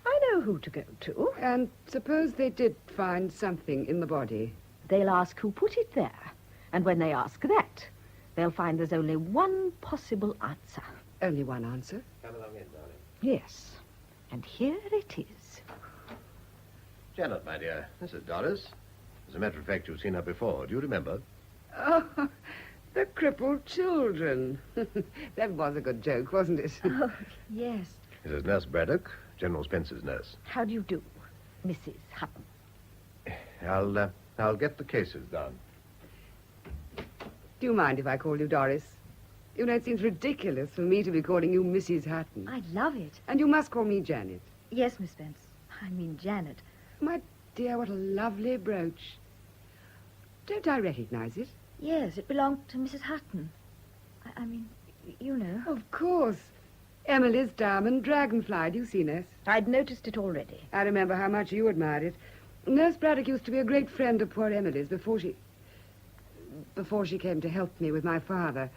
I know who to go to. And suppose they did find something in the body. They'll ask who put it there. And when they ask that, they'll find there's only one possible answer. Only one answer? Come along in, darling. Yes. And here it is. Janet, my dear, this is Doris. As a matter of fact, you've seen her before. Do you remember? Oh, the crippled children. That was a good joke, wasn't it? Oh, yes. This is Nurse Braddock, General Spence's nurse. How do you do, Mrs. Hutton? I'll get the cases down. Do you mind if I call you Doris? You know, it seems ridiculous for me to be calling you Mrs. Hutton. I love it. And you must call me Janet. Yes, Miss Spence. I mean Janet. My dear, what a lovely brooch. Don't I recognize it? Yes, it belonged to Mrs. Hutton. I mean, you know. Of course. Emily's diamond dragonfly. Do you see, Nurse? I'd noticed it already. I remember how much you admired it. Nurse Braddock used to be a great friend of poor Emily's before she came to help me with my father.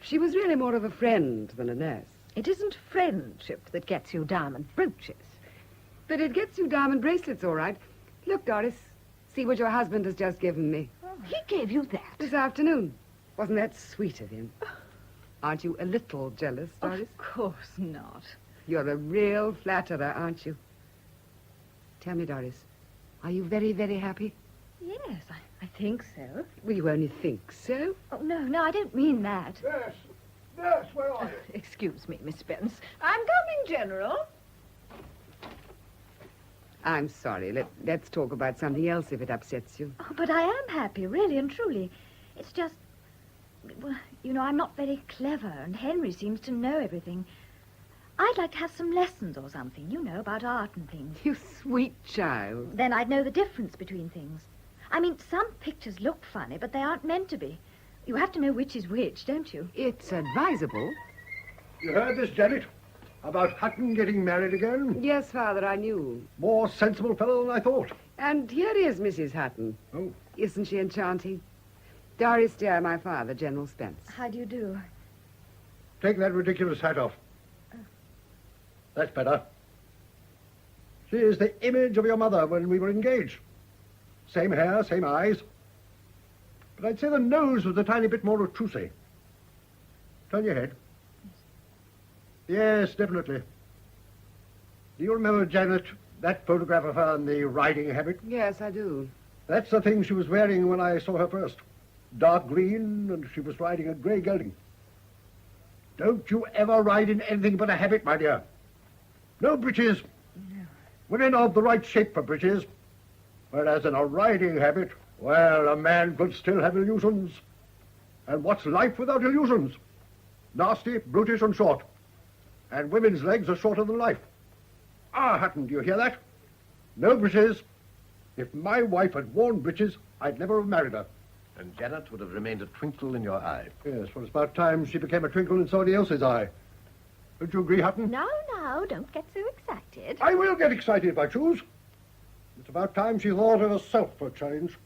She was really more of a friend than a nurse. It isn't friendship that gets you diamond brooches. But it gets you diamond bracelets, all right. Look, Doris, see what your husband has just given me. He gave you that? This afternoon. Wasn't that sweet of him? Aren't you a little jealous, Doris? Of course not. You're a real flatterer, aren't you? Tell me, Doris, are you very, very happy? Yes, I think so. Well, you only think so. Oh, no, I don't mean that. Yes. Yes, where are you? Excuse me, Miss Spence. I'm coming, General. I'm sorry. Let's talk about something else if it upsets you. Oh, but I am happy, really and truly. It's just, well, you know, I'm not very clever, and Henry seems to know everything. I'd like to have some lessons or something, you know, about art and things. You sweet child. Then I'd know the difference between things. I mean, some pictures look funny, but they aren't meant to be. You have to know which is which, don't you? It's advisable. You heard this, Janet? About Hutton getting married again? Yes, Father, I knew. More sensible fellow than I thought. And here is Mrs. Hutton. Oh. Isn't she enchanting? Doris, dear, my father, General Spence. How do you do? Take that ridiculous hat off. That's better. She is the image of your mother when we were engaged. Same hair, same eyes. But I'd say the nose was a tiny bit more obtrusive. Turn your head. Yes, definitely. Do you remember, Janet, that photograph of her in the riding habit? Yes, I do. That's the thing she was wearing when I saw her first. Dark green, and she was riding a grey gelding. Don't you ever ride in anything but a habit, my dear. No breeches. No. Women are the right shape for breeches. Whereas in a riding habit, well, a man could still have illusions. And what's life without illusions? Nasty, brutish, and short. And women's legs are shorter than life. Ah, Hutton, do you hear that? No breeches. If my wife had worn breeches, I'd never have married her. And Janet would have remained a twinkle in your eye. Yes, well, it's about time she became a twinkle in somebody else's eye. Don't you agree, Hutton? No, don't get so excited. I will get excited if I choose. It's about time she thought of herself for a change.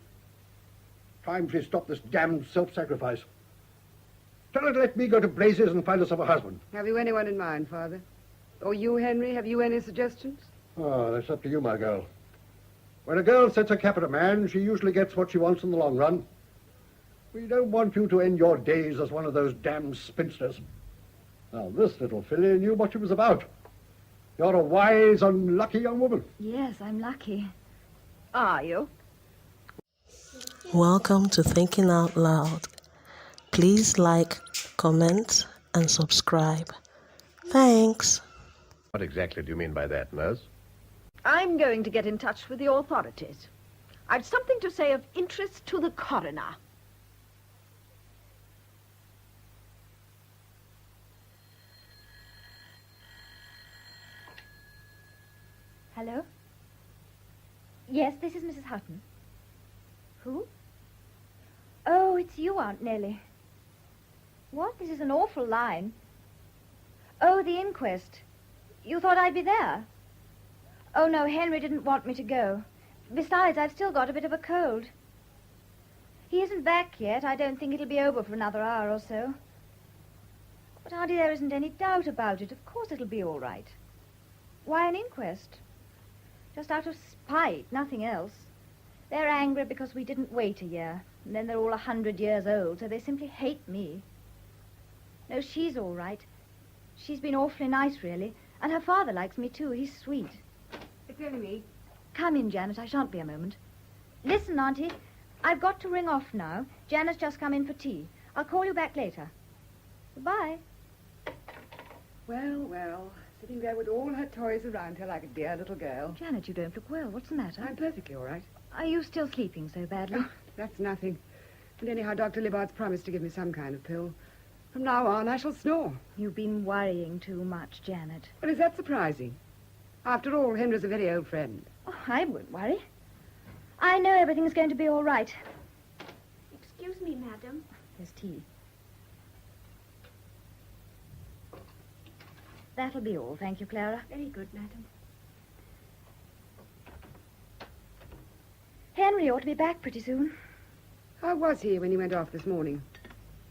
Time she stopped this damned self-sacrifice. Tell her to let me go to blazes and find herself a husband. Have you anyone in mind, Father? Or you, Henry, have you any suggestions? Oh, that's up to you, my girl. When a girl sets a cap at a man, she usually gets what she wants in the long run. We don't want you to end your days as one of those damned spinsters. Now, this little filly knew what she was about. You're a wise and lucky young woman. Yes, I'm lucky. Are you? Welcome to Thinking Out Loud. Please like, comment, and subscribe. Thanks. What exactly do you mean by that, nurse? I'm going to get in touch with the authorities. I've something to say of interest to the coroner. Hello? Yes, this is Mrs. Hutton. Who? Oh, it's you, Aunt Nellie. What? This is an awful line. Oh, the inquest. You thought I'd be there? Oh, no, Henry didn't want me to go. Besides, I've still got a bit of a cold. He isn't back yet. I don't think it'll be over for another hour or so. But, Auntie, there isn't any doubt about it. Of course it'll be all right. Why an inquest? Just out of spite, nothing else. They're angry because we didn't wait a year. And then they're all 100 years old, so they simply hate me. No, she's all right. She's been awfully nice, really. And her father likes me, too. He's sweet. It's only me. Come in, Janet. I shan't be a moment. Listen, Auntie. I've got to ring off now. Janet's just come in for tea. I'll call you back later. Goodbye. Well, well, sitting there with all her toys around her like a dear little girl. Janet, you don't look well. What's the matter? I'm perfectly all right. Are you still sleeping so badly? Oh, that's nothing. And anyhow, Dr. Libbard's promised to give me some kind of pill. From now on, I shall snore. You've been worrying too much, Janet. Well, is that surprising? After all, Henry's a very old friend. Oh, I won't worry. I know everything's going to be all right. Excuse me, madam. There's tea. That'll be all, thank you, Clara. Very good, madam. Henry ought to be back pretty soon. How was he when he went off this morning?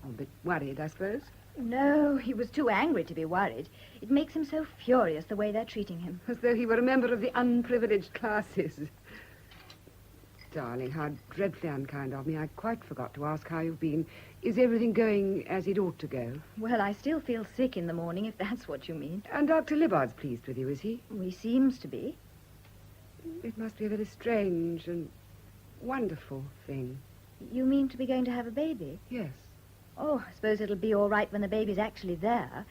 A bit worried, I suppose. No, he was too angry to be worried. It makes him so furious the way they're treating him. As though he were a member of the unprivileged classes. Darling, how dreadfully unkind of me. I quite forgot to ask how you've been. Is everything going as it ought to go? Well, I still feel sick in the morning, if that's what you mean. And Dr. Libbard's pleased with you, is he? He seems to be. It must be a very strange and wonderful thing. You mean to be going to have a baby? Yes. Oh, I suppose it'll be all right when the baby's actually there.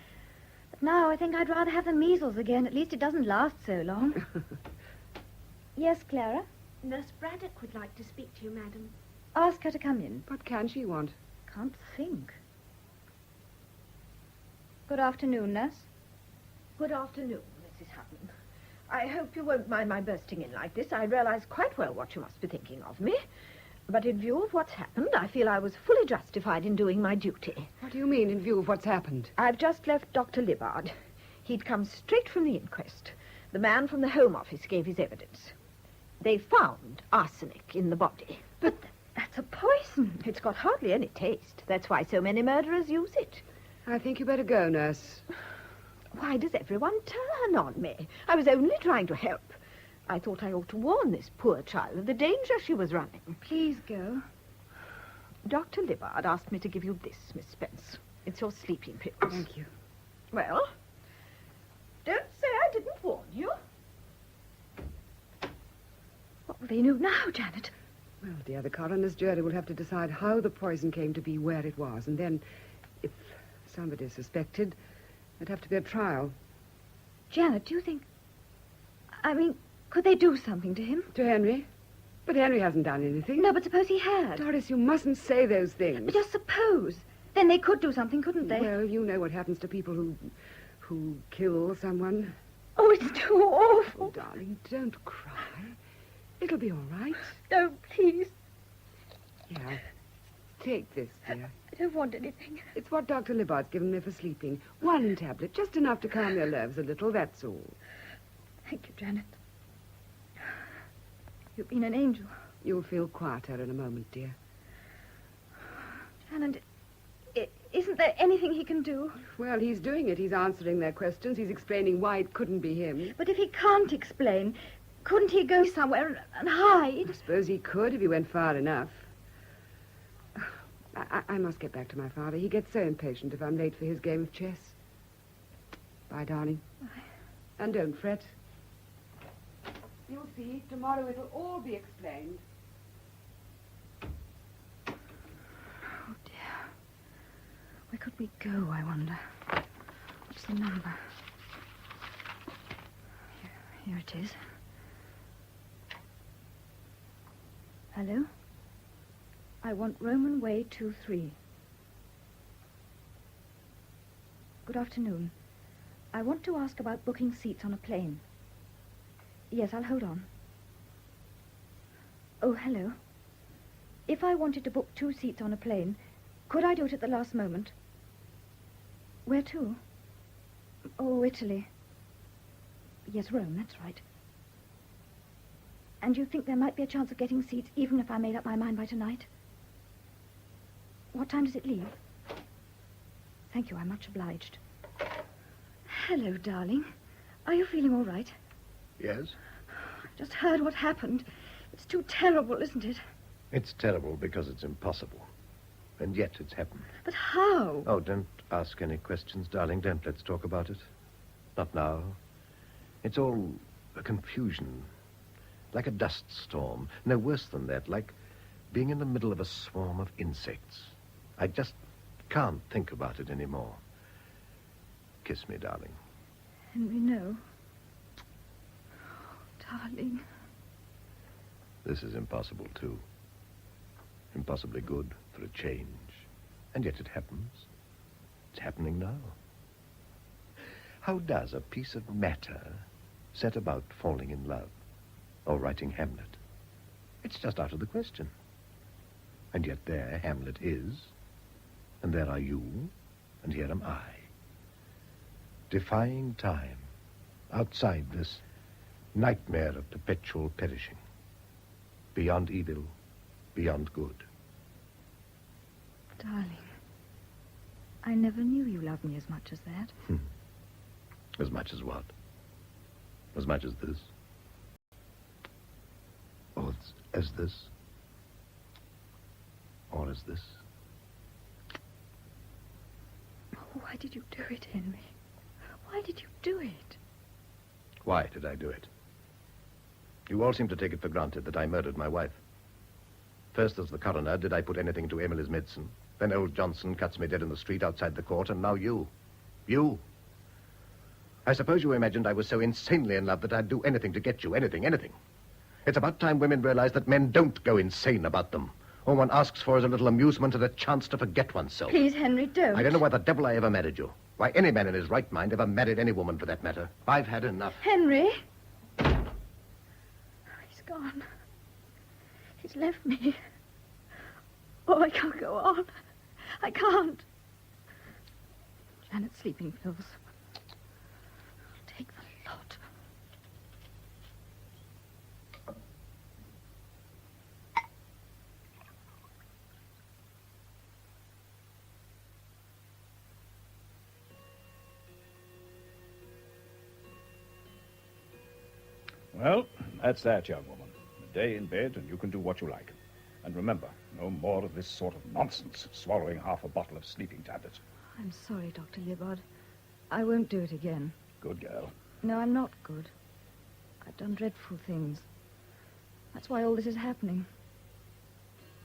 But now I think I'd rather have the measles again. At least it doesn't last so long. Yes, Clara? Nurse Braddock would like to speak to you, madam. Ask her to come in. What can she want? Can't think. Good afternoon, nurse. Good afternoon, Mrs. Hutton. I hope you won't mind my bursting in like this. I realize quite well what you must be thinking of me. But in view of what's happened, I feel I was fully justified in doing my duty. What do you mean, in view of what's happened? I've just left Dr. Libbard. He'd come straight from the inquest. The man from the Home Office gave his evidence. They found arsenic in the body. But that's a poison. It's got hardly any taste. That's why so many murderers use it. I think you better go, nurse. Why does everyone turn on me? I was only trying to help. I thought I ought to warn this poor child of the danger she was running. Please go. Dr. Libbard asked me to give you this, Miss Spence. It's your sleeping pills. Thank you. Well, don't say I didn't warn you. What will they do now, Janet? Well, dear, the coroner's jury will have to decide how the poison came to be, where it was, and then, if somebody is suspected, there'd have to be a trial. Janet, do you think... I mean, could they do something to him? To Henry? But Henry hasn't done anything. No, but suppose he had. Doris, you mustn't say those things. But just suppose. Then they could do something, couldn't they? Well, you know what happens to people who kill someone. Oh, it's too awful. Oh, darling, don't cry. It'll be all right. No, please. Yeah. Take this, dear. I don't want anything. It's what Dr. Libbard's given me for sleeping. One tablet, just enough to calm your nerves a little, that's all. Thank you, Janet. You've been an angel. You'll feel quieter in a moment, dear. Janet, isn't there anything he can do? Well, he's doing it. He's answering their questions. He's explaining why it couldn't be him. But if he can't explain, couldn't he go somewhere and hide? I suppose he could if he went far enough. I must get back to my father. He gets so impatient if I'm late for his game of chess. Bye, darling. Bye. And don't fret. You'll see, tomorrow it'll all be explained. Oh, dear. Where could we go, I wonder? What's the number? Here it is. Hello? I want Roman Way 23. Good afternoon. I want to ask about booking seats on a plane. Yes, I'll hold on. Oh, hello. If I wanted to book 2 seats on a plane, could I do it at the last moment? Where to? Oh, Italy. Yes, Rome, that's right. And you think there might be a chance of getting seats even if I made up my mind by tonight? What time does it leave? Thank you, I'm much obliged. Hello, darling. Are you feeling all right? Yes? I've just heard what happened. It's too terrible, isn't it? It's terrible because it's impossible. And yet it's happened. But how? Oh, don't ask any questions, darling. Don't let's talk about it. Not now. It's all a confusion. Like a dust storm. No, worse than that. Like being in the middle of a swarm of insects. I just can't think about it anymore. Kiss me, darling. Henry, no. Oh, darling. This is impossible, too. Impossibly good for a change. And yet it happens. It's happening now. How does a piece of matter set about falling in love or writing Hamlet? It's just out of the question. And yet there Hamlet is, and there are you, and here am I. Defying time, outside this nightmare of perpetual perishing. Beyond evil, beyond good. Darling, I never knew you loved me as much as that. As much as what? As much as this? Or as this? Or as this? Why did you do it, Henry? Why did you do it? Why did I do it? You all seem to take it for granted that I murdered my wife. First, as the coroner, did I put anything into Emily's medicine? Then old Johnson cuts me dead in the street outside the court, and now you. You. I suppose you imagined I was so insanely in love that I'd do anything to get you. Anything. It's about time women realize that men don't go insane about them. All one asks for is a little amusement and a chance to forget oneself. Please, Henry, don't. I don't know why the devil I ever married you. Why any man in his right mind ever married any woman, for that matter. I've had enough. Henry? He's gone. He's left me. Oh, I can't go on. I can't. Janet's sleeping pills. I'll take the lot. Well, that's that, young woman. A day in bed, and you can do what you like. And remember, no more of this sort of nonsense, swallowing half a bottle of sleeping tablets. I'm sorry, Dr. Libbard. I won't do it again. Good girl. No, I'm not good. I've done dreadful things. That's why all this is happening.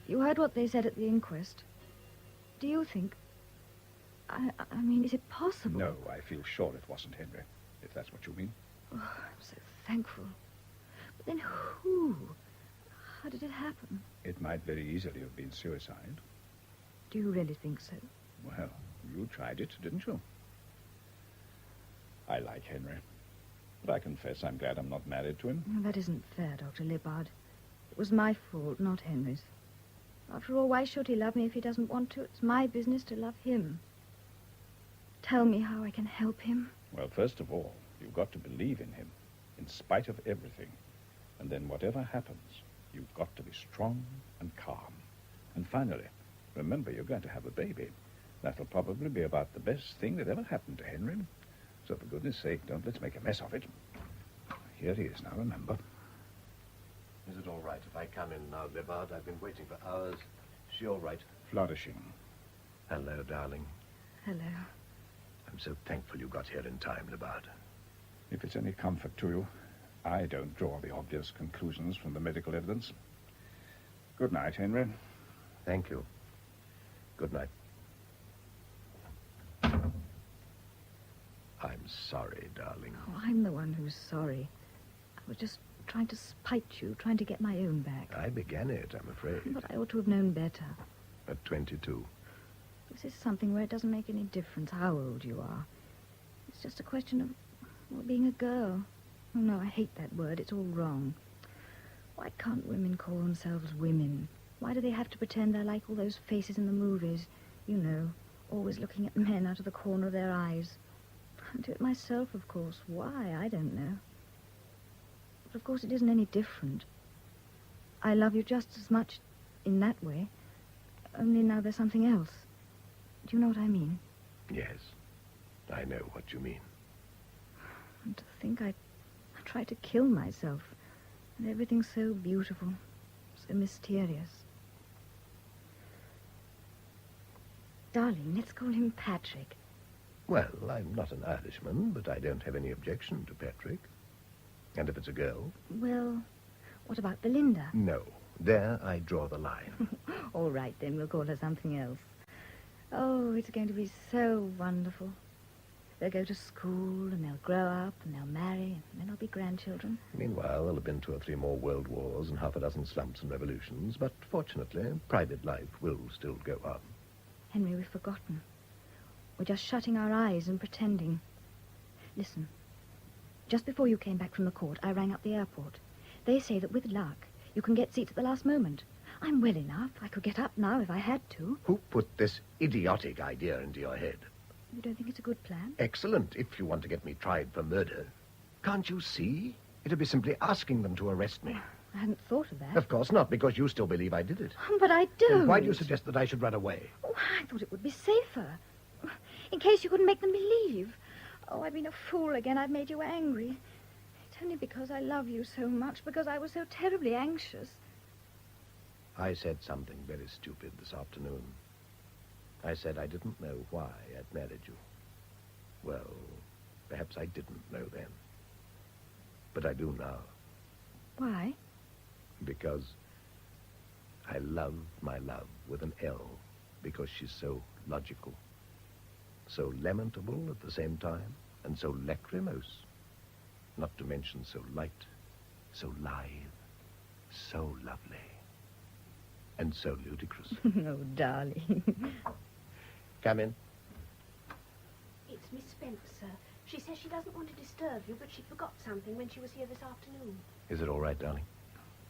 You heard what they said at the inquest. Do you think... I mean, is it possible? No, I feel sure it wasn't Henry, if that's what you mean. Oh, I'm so thankful. But then who? How did it happen? It might very easily have been suicide. Do you really think so? Well, you tried it, didn't you? I like Henry. But I confess I'm glad I'm not married to him. No, that isn't fair, Dr. Libbard. It was my fault, not Henry's. After all, why should he love me if he doesn't want to? It's my business to love him. Tell me how I can help him. Well, first of all, you've got to believe in him, in spite of everything. And then whatever happens, you've got to be strong and calm. And finally, remember you're going to have a baby. That'll probably be about the best thing that ever happened to Henry. So for goodness sake, don't let's make a mess of it. Here he is now, remember. Is it all right if I come in now, Libbard? I've been waiting for hours. Is she all right? Flourishing. Hello, darling. Hello. I'm so thankful you got here in time, Libbard. If it's any comfort to you, I don't draw the obvious conclusions from the medical evidence. Good night, Henry. Thank you. Good night. I'm sorry, darling. Oh, I'm the one who's sorry. I was just trying to spite you, trying to get my own back. I began it, I'm afraid. But I ought to have known better. At 22. This is something where it doesn't make any difference how old you are. It's just a question of, well, being a girl. Oh, no, I hate that word. It's all wrong. Why can't women call themselves women? Why do they have to pretend they're like all those faces in the movies? You know, always looking at men out of the corner of their eyes. I'd do it myself, of course. Why, I don't know. But of course it isn't any different. I love you just as much in that way, only now there's something else. Do you know what I mean? Yes, I know what you mean. And to think I tried to kill myself, and everything's so beautiful, so mysterious. Darling, let's call him Patrick. Well, I'm not an Irishman, but I don't have any objection to Patrick. And if it's a girl? Well, what about Belinda? No. There I draw the line. All right, then, we'll call her something else. Oh, it's going to be so wonderful. They'll go to school, and they'll grow up, and they'll marry, and then there'll be grandchildren. Meanwhile, there'll have been 2 or 3 more world wars and half a dozen slumps and revolutions, but fortunately, private life will still go on. Henry, we've forgotten. We're just shutting our eyes and pretending. Listen. Just before you came back from the court, I rang up the airport. They say that with luck, you can get seats at the last moment. I'm well enough. I could get up now if I had to. Who put this idiotic idea into your head? You don't think it's a good plan? Excellent, if you want to get me tried for murder. Can't you see? It'd be simply asking them to arrest me. I hadn't thought of that. Of course not, because you still believe I did it. But I don't. Then why do you suggest that I should run away? Oh, I thought it would be safer. In case you couldn't make them believe. Oh, I've been a fool again. I've made you angry. It's only because I love you so much, because I was so terribly anxious. I said something very stupid this afternoon. I said I didn't know why I'd married you. Well, perhaps I didn't know then. But I do now. Why? Because I love my love with an L, because she's so logical, so lamentable at the same time, and so lachrymose, not to mention so light, so lithe, so lovely, and so ludicrous. Oh, darling. Come in. It's Miss Spence, sir. She says she doesn't want to disturb you, but she forgot something when she was here this afternoon. Is it all right, darling?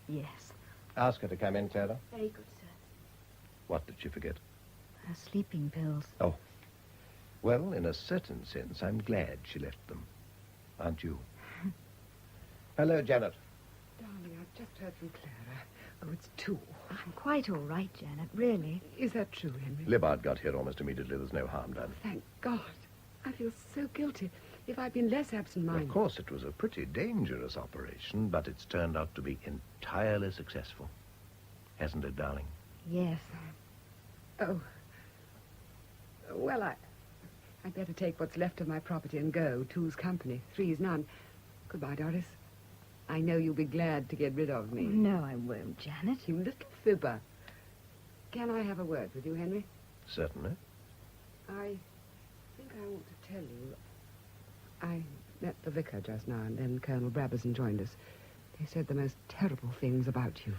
Yes. Ask her to come in, Clara. Very good, sir. What did she forget? Her sleeping pills. Oh. Well, in a certain sense, I'm glad she left them. Aren't you? Hello, Janet. Darling, I've just heard from Clara. Oh, it's too awful. I'm quite all right, Janet, really. Is that true, Henry? Libbard got here almost immediately. There's no harm done. Thank God. I feel so guilty. If I'd been less absent-minded... Of course, it was a pretty dangerous operation, but it's turned out to be entirely successful. Hasn't it, darling? Yes. Oh. Well, I'd better take what's left of my property and go. Two's company, three's none. Goodbye, Doris. I know you'll be glad to get rid of me. No, I won't, Janet. You little fibber. Can I have a word with you, Henry? Certainly. I think I want to tell you. I met the vicar just now, and then Colonel Brabazon joined us. They said the most terrible things about you.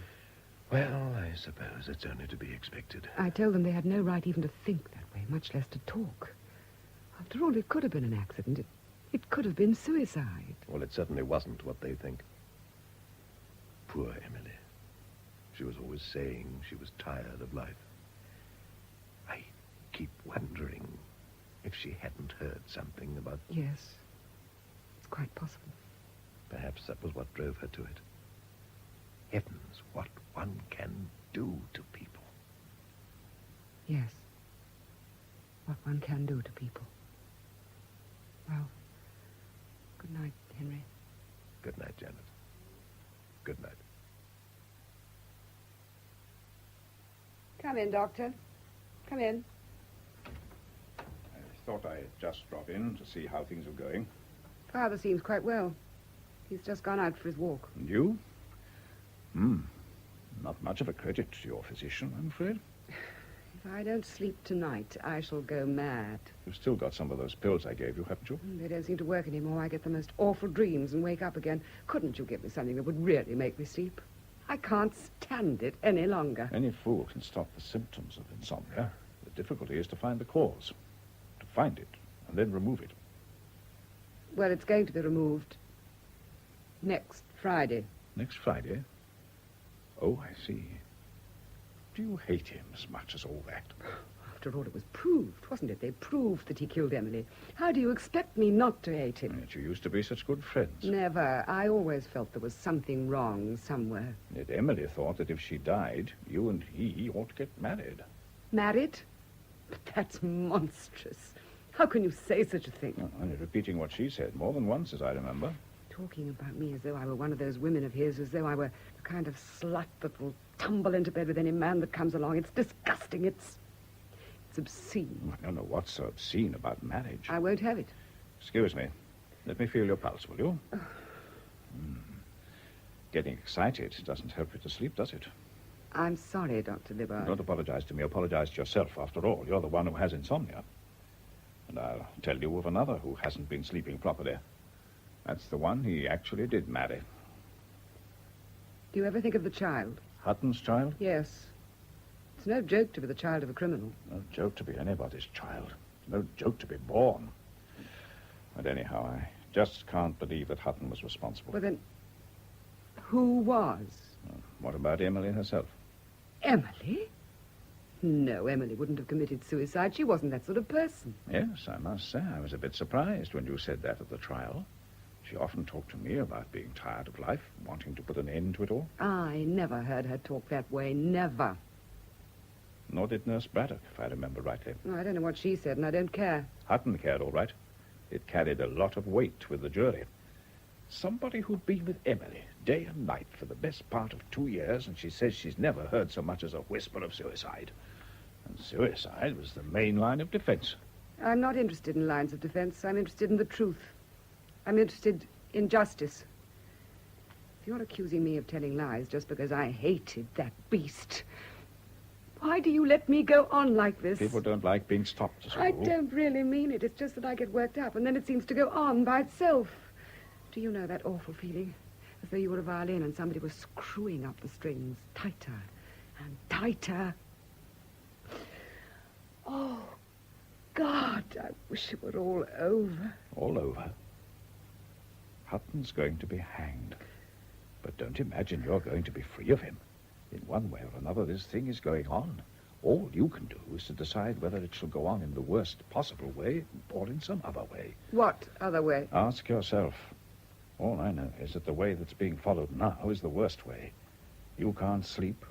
Well, I suppose it's only to be expected. I told them they had no right even to think that way, much less to talk. After all, it could have been an accident. It could have been suicide. Well, it certainly wasn't what they think. Poor Emily. She was always saying she was tired of life. I keep wondering if she hadn't heard something about... Yes, it's quite possible. Perhaps that was what drove her to it. Heavens, what one can do to people. Yes, what one can do to people. Well, good night, Henry. Good night, Janet. Good night. Come in, Doctor. Come in. I thought I'd just drop in to see how things are going. Father seems quite well. He's just gone out for his walk. And you? Not much of a credit to your physician, I'm afraid. If I don't sleep tonight, I shall go mad. You've still got some of those pills I gave you, haven't you? They don't seem to work anymore. I get the most awful dreams and wake up again. Couldn't you give me something that would really make me sleep? I can't stand it any longer. Any fool can stop the symptoms of insomnia. The difficulty is to find the cause, to find it, and then remove it. Well, it's going to be removed next Friday. Next Friday? Oh, I see. Do you hate him as much as all that? After After all, it was proved, wasn't it? They proved that he killed Emily. How do you expect me not to hate him? Yet you used to be such good friends. Never. I always felt there was something wrong somewhere. Yet Emily thought that if she died, you and he ought to get married. Married? But that's monstrous. How can you say such a thing? Well, only repeating what she said more than once, as I remember. Talking about me as though I were one of those women of his, as though I were the kind of slut that will tumble into bed with any man that comes along. It's disgusting. It's obscene. I don't know what's so obscene about marriage. I won't have it. Excuse me. Let me feel your pulse, will you? Getting excited doesn't help you to sleep, does it? I'm sorry, Dr. Libbard. Don't apologize to me. Apologize to yourself. After all, you're the one who has insomnia. And I'll tell you of another who hasn't been sleeping properly. That's the one he actually did marry. Do you ever think of the child? Hutton's child? Yes. It's no joke to be the child of a criminal. No joke to be anybody's child. No joke to be born. But anyhow, I just can't believe that Hutton was responsible. Well, then, who was? What about Emily herself? Emily? No, Emily wouldn't have committed suicide. She wasn't that sort of person. Yes, I must say, I was a bit surprised when you said that at the trial. She often talked to me about being tired of life, wanting to put an end to it all. I never heard her talk that way. Never. Nor did Nurse Braddock, if I remember rightly. Oh, I don't know what she said, and I don't care. Hutton cared all right. It carried a lot of weight with the jury. Somebody who'd been with Emily day and night for the best part of 2 years, and she says she's never heard so much as a whisper of suicide. And suicide was the main line of defense. I'm not interested in lines of defense. I'm interested in the truth. I'm interested in justice. If you're accusing me of telling lies just because I hated that beast, why do you let me go on like this? People don't like being stopped, as a I rule. don't really mean it. It's just that I get worked up, and then it seems to go on by itself. Do you know that awful feeling? As though you were a violin and somebody was screwing up the strings tighter and tighter. Oh, God, I wish it were all over. All over. Hutton's going to be hanged. But don't imagine you're going to be free of him. In one way or another, this thing is going on. All you can do is to decide whether it shall go on in the worst possible way or in some other way. What other way? Ask yourself. All I know is that the way that's being followed now is the worst way. You can't sleep,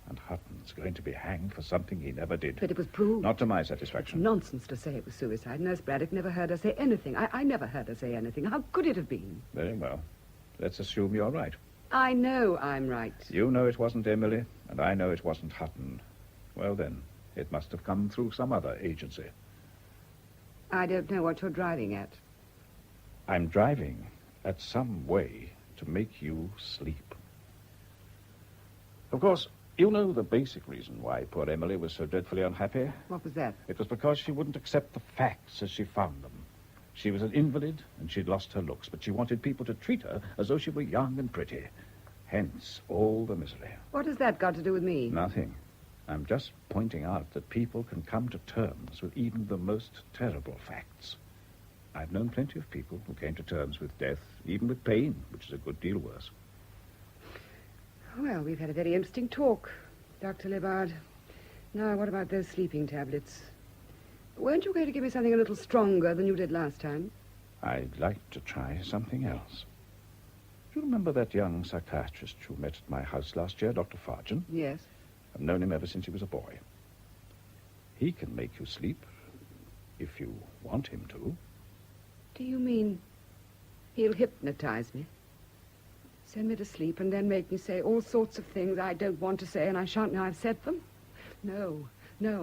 and Hutton's going to be hanged for something he never did. But it was proved. Not to my satisfaction. It's nonsense to say it was suicide. Nurse Braddock never heard her say anything. I never heard her say anything. How could it have been? Very well. Let's assume you're right. I know I'm right. You know it wasn't Emily, and I know it wasn't Hutton. Well, then, it must have come through some other agency. I don't know what you're driving at. I'm driving at some way to make you sleep. Of course, you know the basic reason why poor Emily was so dreadfully unhappy. What was that? It was because she wouldn't accept the facts as she found them. She was an invalid, and she'd lost her looks, but she wanted people to treat her as though she were young and pretty. Hence, all the misery. What has that got to do with me? Nothing. I'm just pointing out that people can come to terms with even the most terrible facts. I've known plenty of people who came to terms with death, even with pain, which is a good deal worse. Well, we've had a very interesting talk, Dr. Libbard. Now, what about those sleeping tablets? Weren't you going to give me something a little stronger than you did last time? I'd like to try something else. Do you remember that young psychiatrist you met at my house last year, Dr. Fargen? Yes. I've known him ever since he was a boy. He can make you sleep, if you want him to. Do you mean he'll hypnotize me? Send me to sleep and then make me say all sorts of things I don't want to say and I shan't know I've said them? No,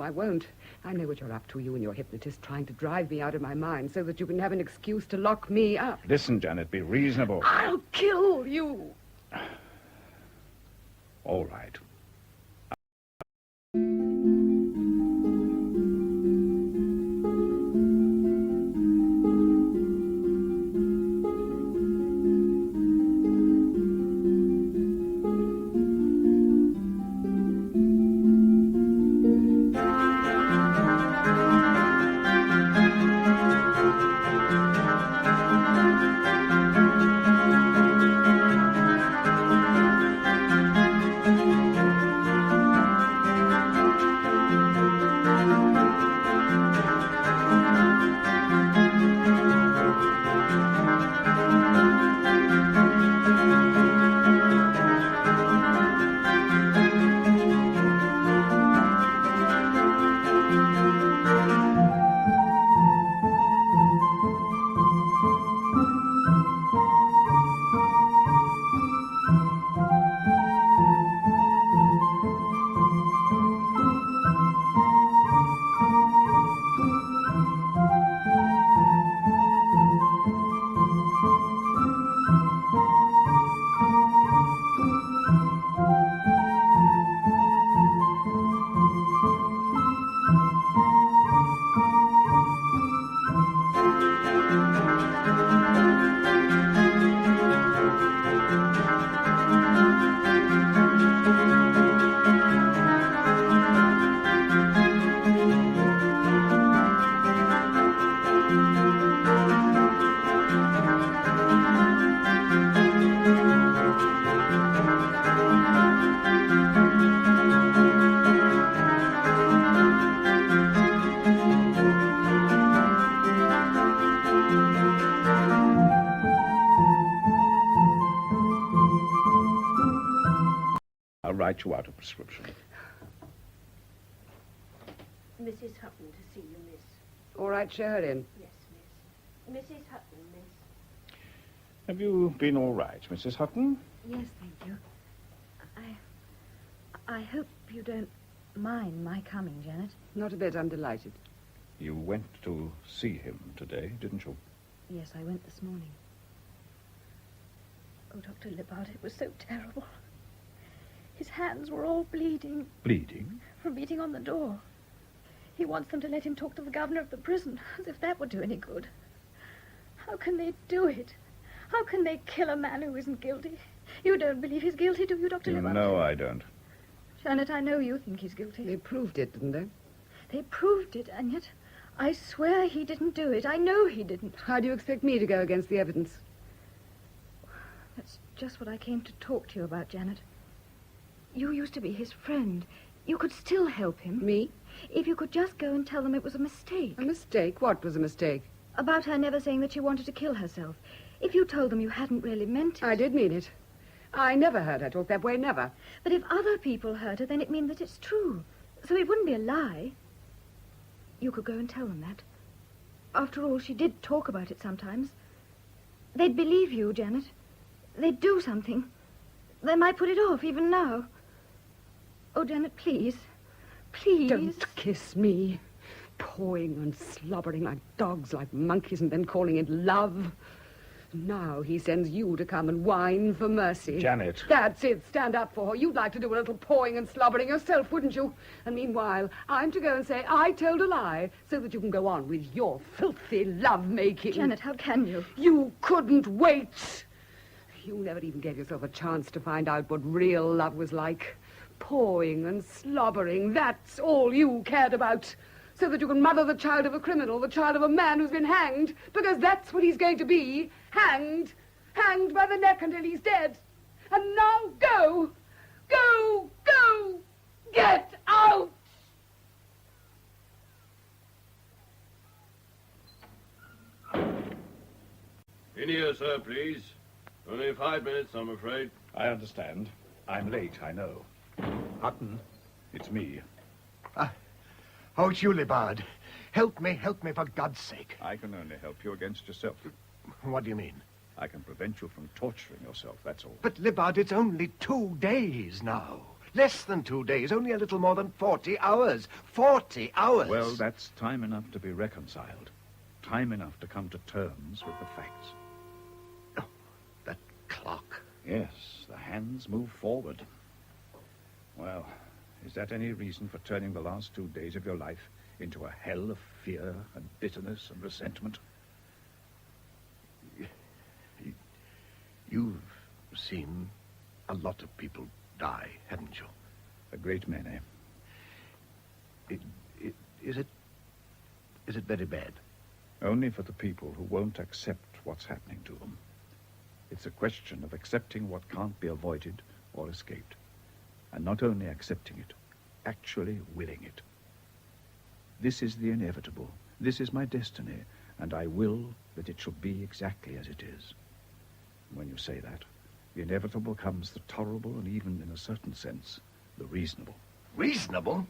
I won't. I know what you're up to, you and your hypnotist, trying to drive me out of my mind so that you can have an excuse to lock me up. Listen, Janet, be reasonable. I'll kill you. All right. write you out a prescription. Mrs. Hutton to see you, miss. All right, show her in. Yes, miss. Mrs. Hutton, miss. Have you been all right, Mrs. Hutton? Yes, thank you. I hope you don't mind my coming, Janet. Not a bit, I'm delighted. You went to see him today, didn't you? Yes, I went this morning. Oh, Dr. Libbard, it was so terrible. His hands were all bleeding Bleeding? from beating on the door. He wants them to let him talk to the governor of the prison, as if that would do any good. How can they do it? How can they kill a man who isn't guilty? You don't believe he's guilty, do you, Dr. Libbard? No, I don't. Janet, I know you think he's guilty. They proved it, didn't they? They proved it, and yet I swear he didn't do it. I know he didn't. How do you expect me to go against the evidence? That's just what I came to talk to you about, Janet. You used to be his friend. You could still help him. Me? If you could just go and tell them it was a mistake. A mistake? What was a mistake? About her never saying that she wanted to kill herself. If you told them you hadn't really meant it. I did mean it. I never heard her talk that way, never. But if other people heard her, then it means that it's true. So it wouldn't be a lie. You could go and tell them that. After all, she did talk about it sometimes. They'd believe you, Janet. They'd do something. They might put it off, even now. Oh, Janet, please. Please. Don't kiss me. Pawing and slobbering like dogs, like monkeys, and then calling it love. Now he sends you to come and whine for mercy. Janet. That's it. Stand up for her. You'd like to do a little pawing and slobbering yourself, wouldn't you? And meanwhile, I'm to go and say I told a lie so that you can go on with your filthy love-making. Janet, how can you? You couldn't wait. You never even gave yourself a chance to find out what real love was like. Pawing and slobbering, that's all you cared about. So that you can mother the child of a criminal, the child of a man who's been hanged, because that's what he's going to be. Hanged. Hanged by the neck until he's dead. And now go. Go. Go. Get out. In here, sir, please. Only 5 minutes, I'm afraid. I understand. I'm late, I know. Hutton, it's me. Oh, it's you, Libbard. Help me for God's sake. I can only help you against yourself. What do you mean? I can prevent you from torturing yourself, that's all. But, Libbard, it's only 2 days now. Less than 2 days, only a little more than 40 hours. 40 hours! Well, that's time enough to be reconciled. Time enough to come to terms with the facts. Oh, that clock. Yes, the hands move forward. Well, is that any reason for turning the last 2 days of your life into a hell of fear and bitterness and resentment? You've seen a lot of people die, haven't you? A great many. Is it very bad? Only for the people who won't accept what's happening to them. It's a question of accepting what can't be avoided or escaped. And not only accepting it, actually willing it. This is the inevitable. This is my destiny, and I will that it shall be exactly as it is. When you say that, the inevitable becomes the tolerable and even, in a certain sense, the reasonable. Reasonable?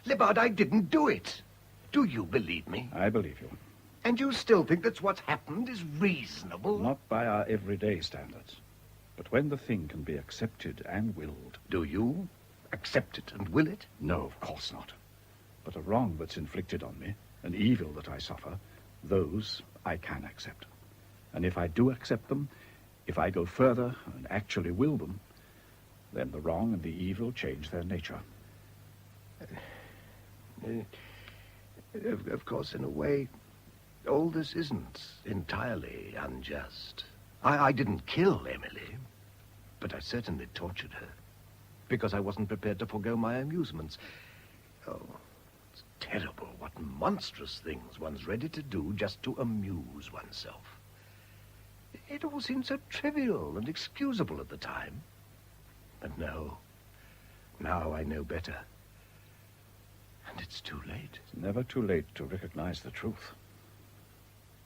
Libbard, I didn't do it. Do you believe me? I believe you. And you still think that what's happened is reasonable? Not by our everyday standards. But when the thing can be accepted and willed. Do you accept it and will it? No, of course not. But a wrong that's inflicted on me, an evil that I suffer, those I can accept. And if I do accept them, if I go further and actually will them, then the wrong and the evil change their nature. Of course, in a way, all this isn't entirely unjust. I didn't kill Emily, but I certainly tortured her, because I wasn't prepared to forego my amusements. Oh, it's terrible what monstrous things one's ready to do just to amuse oneself. It all seemed so trivial and excusable at the time. But no, now I know better. And it's too late. It's never too late to recognize the truth.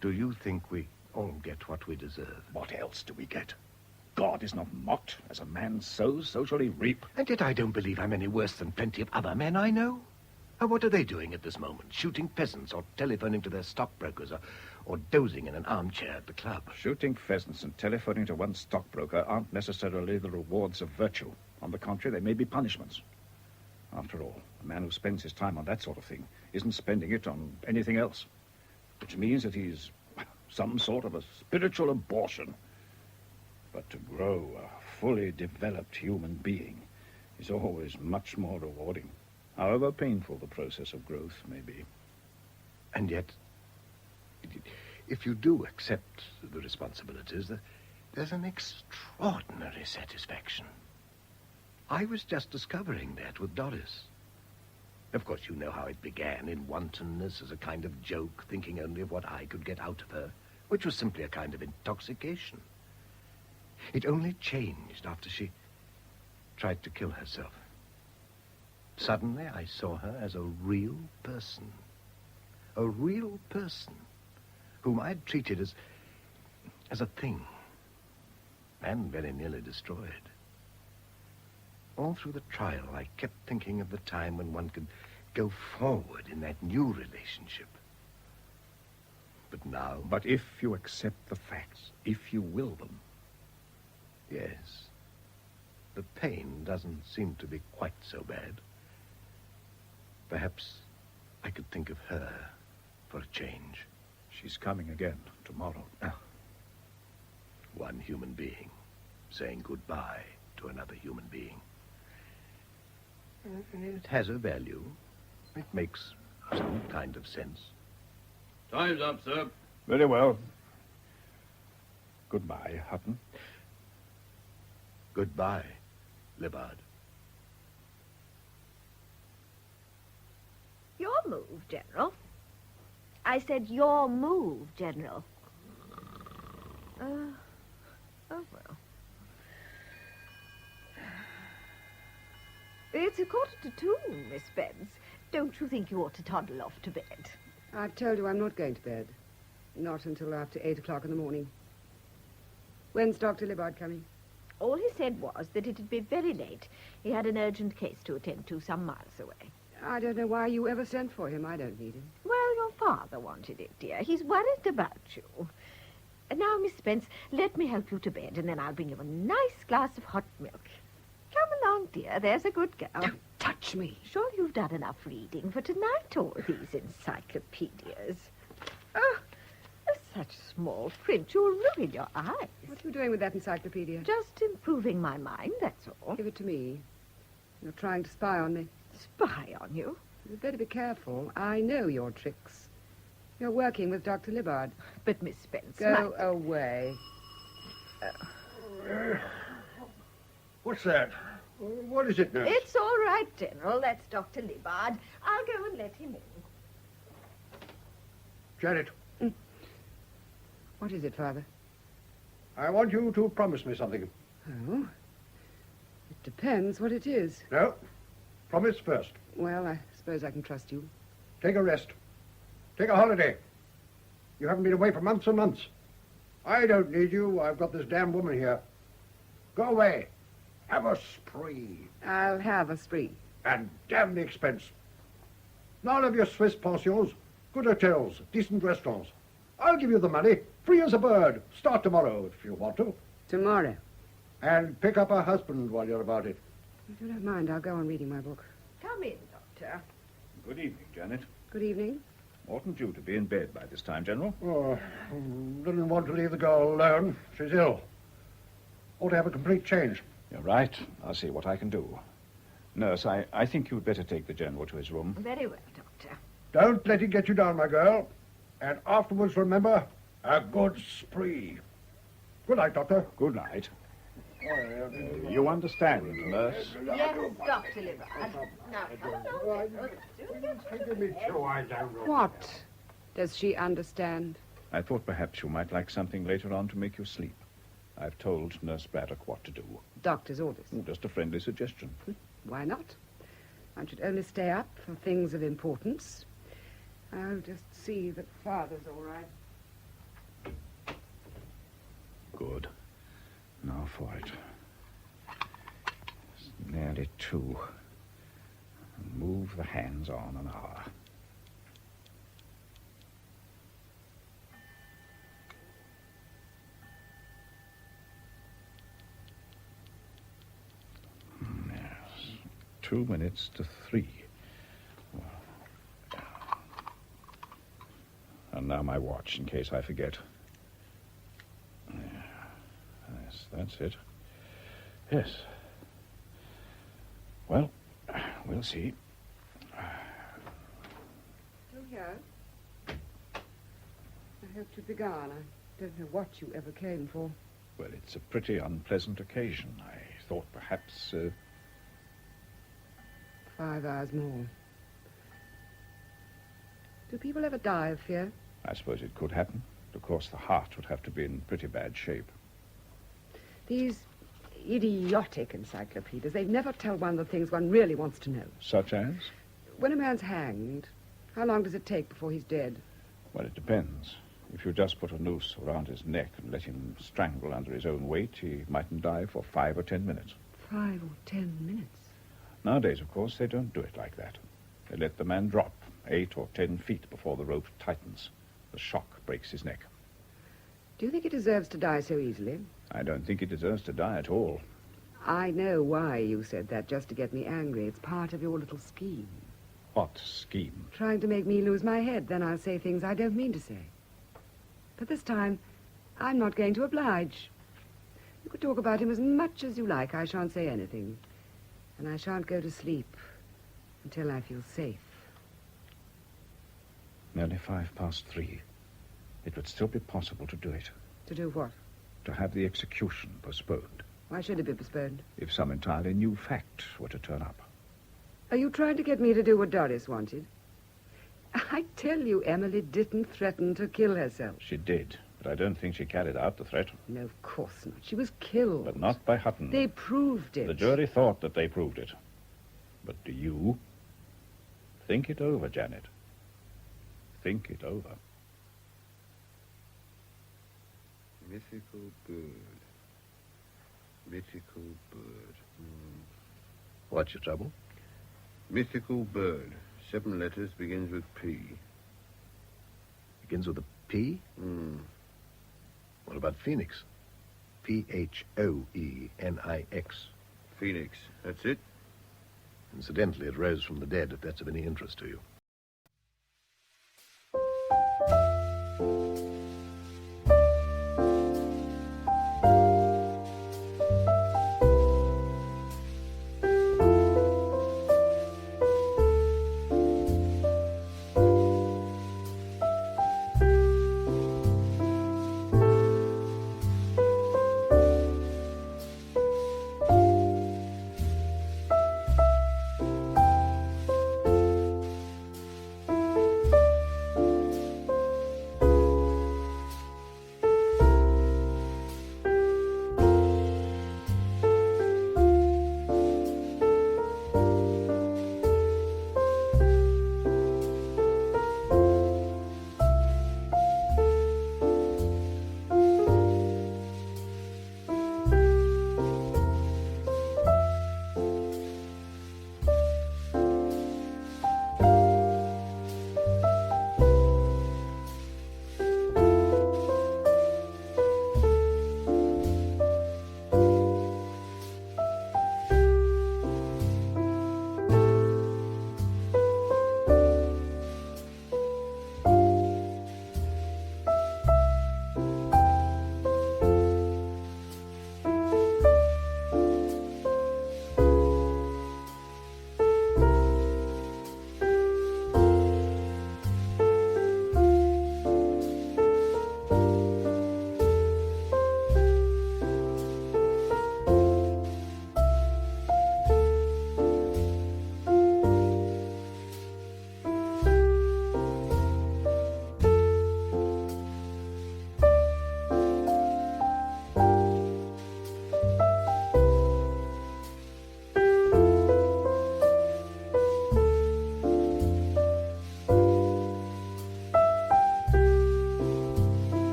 Do you think we all get what we deserve? What else do we get? God is not mocked. As a man sows, so shall he reap. And yet I don't believe I'm any worse than plenty of other men I know. And what are they doing at this moment? Shooting pheasants or telephoning to their stockbrokers or dozing in an armchair at the club? Shooting pheasants and telephoning to one stockbroker aren't necessarily the rewards of virtue. On the contrary, they may be punishments. After all, a man who spends his time on that sort of thing isn't spending it on anything else, which means that he's some sort of a spiritual abortion. But to grow a fully developed human being is always much more rewarding, however painful the process of growth may be. And yet, if you do accept the responsibilities, there's an extraordinary satisfaction. I was just discovering that with Doris. Of course, you know how it began, in wantonness, as a kind of joke, thinking only of what I could get out of her, which was simply a kind of intoxication. It only changed after she tried to kill herself. Suddenly, I saw her as a real person whom I'd treated as a thing, and very nearly destroyed. All through the trial, I kept thinking of the time when one could go forward in that new relationship. But now... But if you accept the facts, if you will them... Yes. The pain doesn't seem to be quite so bad. Perhaps I could think of her for a change. She's coming again tomorrow. Oh. One human being saying goodbye to another human being. It has a value. It makes some kind of sense. Time's up, sir. Very well. Goodbye, Hutton. Goodbye, Libbard. Your move, General. I said your move, General. Oh, well. It's 1:45, Miss Spence. Don't you think you ought to toddle off to bed? I've told you I'm not going to bed. Not until after 8 o'clock in the morning. When's Dr. Libbard coming? All he said was that it'd be very late. He had an urgent case to attend to some miles away. I don't know why you ever sent for him. I don't need him. Well, your father wanted it, dear. He's worried about you. Now, Miss Spence, let me help you to bed, and then I'll bring you a nice glass of hot milk. Come along, dear. There's a good girl. Don't touch me. Sure you've done enough reading for tonight, all these encyclopedias. Oh, such small print. You'll ruin your eyes. What are you doing with that encyclopedia? Just improving my mind, that's all. Give it to me. You're trying to spy on me. Spy on you? You'd better be careful. I know your tricks. You're working with Dr. Libbard. But Miss Spence... Go away. What's that? What is it, nurse? It's all right, General. That's Dr. Libbard. I'll go and let him in. Janet, What is it, Father? I want you to promise me something. Oh? It depends what it is. No, promise first. Well, I suppose I can trust you. Take a rest. Take a holiday. You haven't been away for months and months. I don't need you. I've got this damn woman here. Go away. Have a spree. I'll have a spree. And damn the expense. None of your Swiss pensions, good hotels, decent restaurants. I'll give you the money, free as a bird. Start tomorrow if you want to. Tomorrow. And pick up a husband while you're about it. If you don't mind, I'll go on reading my book. Come in, Doctor. Good evening, Janet. Good evening. Oughtn't you to be in bed by this time, General? Oh, didn't want to leave the girl alone. She's ill. Ought to have a complete change. You're right. I'll see what I can do. Nurse, I think you'd better take the General to his room. Very well, Doctor. Don't let it get you down, my girl. And afterwards, remember, a good spree. Good night, Doctor. Good night. You understand, nurse? Yes, Dr. Libbard. Now, come along. What does she understand? I thought perhaps you might like something later on to make you sleep. I've told Nurse Braddock what to do. Doctor's orders. Just a friendly suggestion. Why not? One should only stay up for things of importance. I'll just see that Father's all right. Good. Now for it. It's nearly 2. Move the hands on an hour. Yes. 2 minutes to 3. And now my watch, in case I forget. Yes, that's it. Yes. Well, we'll see. Still here? I hoped you'd be gone. I don't know what you ever came for. Well, it's a pretty unpleasant occasion. I thought perhaps... 5 hours more. Do people ever die of fear? I suppose it could happen. Of course, the heart would have to be in pretty bad shape. These idiotic encyclopedias, they never tell one the things one really wants to know. Such as? When a man's hanged, how long does it take before he's dead? Well, it depends. If you just put a noose around his neck and let him strangle under his own weight, he mightn't die for 5 or 10 minutes. 5 or 10 minutes? Nowadays, of course, they don't do it like that. They let the man drop 8 or 10 feet before the rope tightens. The shock breaks his neck. Do you think he deserves to die so easily? I don't think he deserves to die at all. I know why you said that, just to get me angry. It's part of your little scheme. What scheme? Trying to make me lose my head, then I'll say things I don't mean to say. But this time, I'm not going to oblige. You could talk about him as much as you like. I shan't say anything. And I shan't go to sleep until I feel safe. Nearly 3:05. It would still be possible to do it. To do what? To have the execution postponed. Why should it be postponed? If some entirely new fact were to turn up. Are you trying to get me to do what Doris wanted? I tell you, Emily didn't threaten to kill herself. She did, but I don't think she carried out the threat. No, of course not. She was killed. But not by Hutton. They proved it. The jury thought that they proved it. But do you? Think it over, Janet. Think it over. Mythical bird. Mythical bird. What's your trouble? Mythical bird. 7 letters, begins with P. Begins with a P? What about Phoenix? Phoenix. Phoenix. That's it? Incidentally, it rose from the dead, if that's of any interest to you.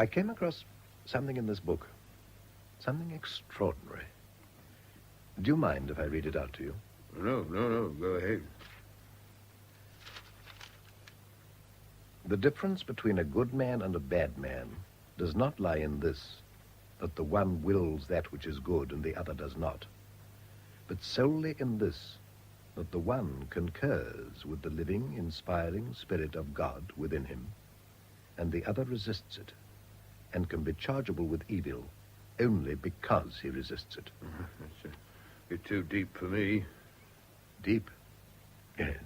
I came across something in this book. Something extraordinary. Do you mind if I read it out to you? No, go ahead. The difference between a good man and a bad man does not lie in this, that the one wills that which is good and the other does not, but solely in this, that the one concurs with the living, inspiring Spirit of God within him, and the other resists it, and can be chargeable with evil only because he resists it. That's a bit too deep for me. Deep? Yes.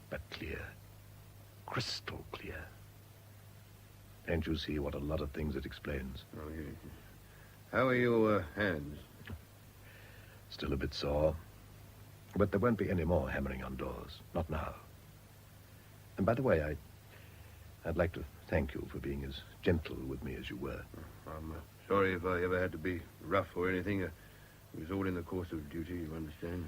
But clear. Crystal clear. Don't you see what a lot of things it explains? Oh, yeah. How are your hands? Still a bit sore. But there won't be any more hammering on doors. Not now. And by the way, I'd like to thank you for being as gentle with me as you were. I'm sorry if I ever had to be rough or anything. It was all in the course of duty, you understand?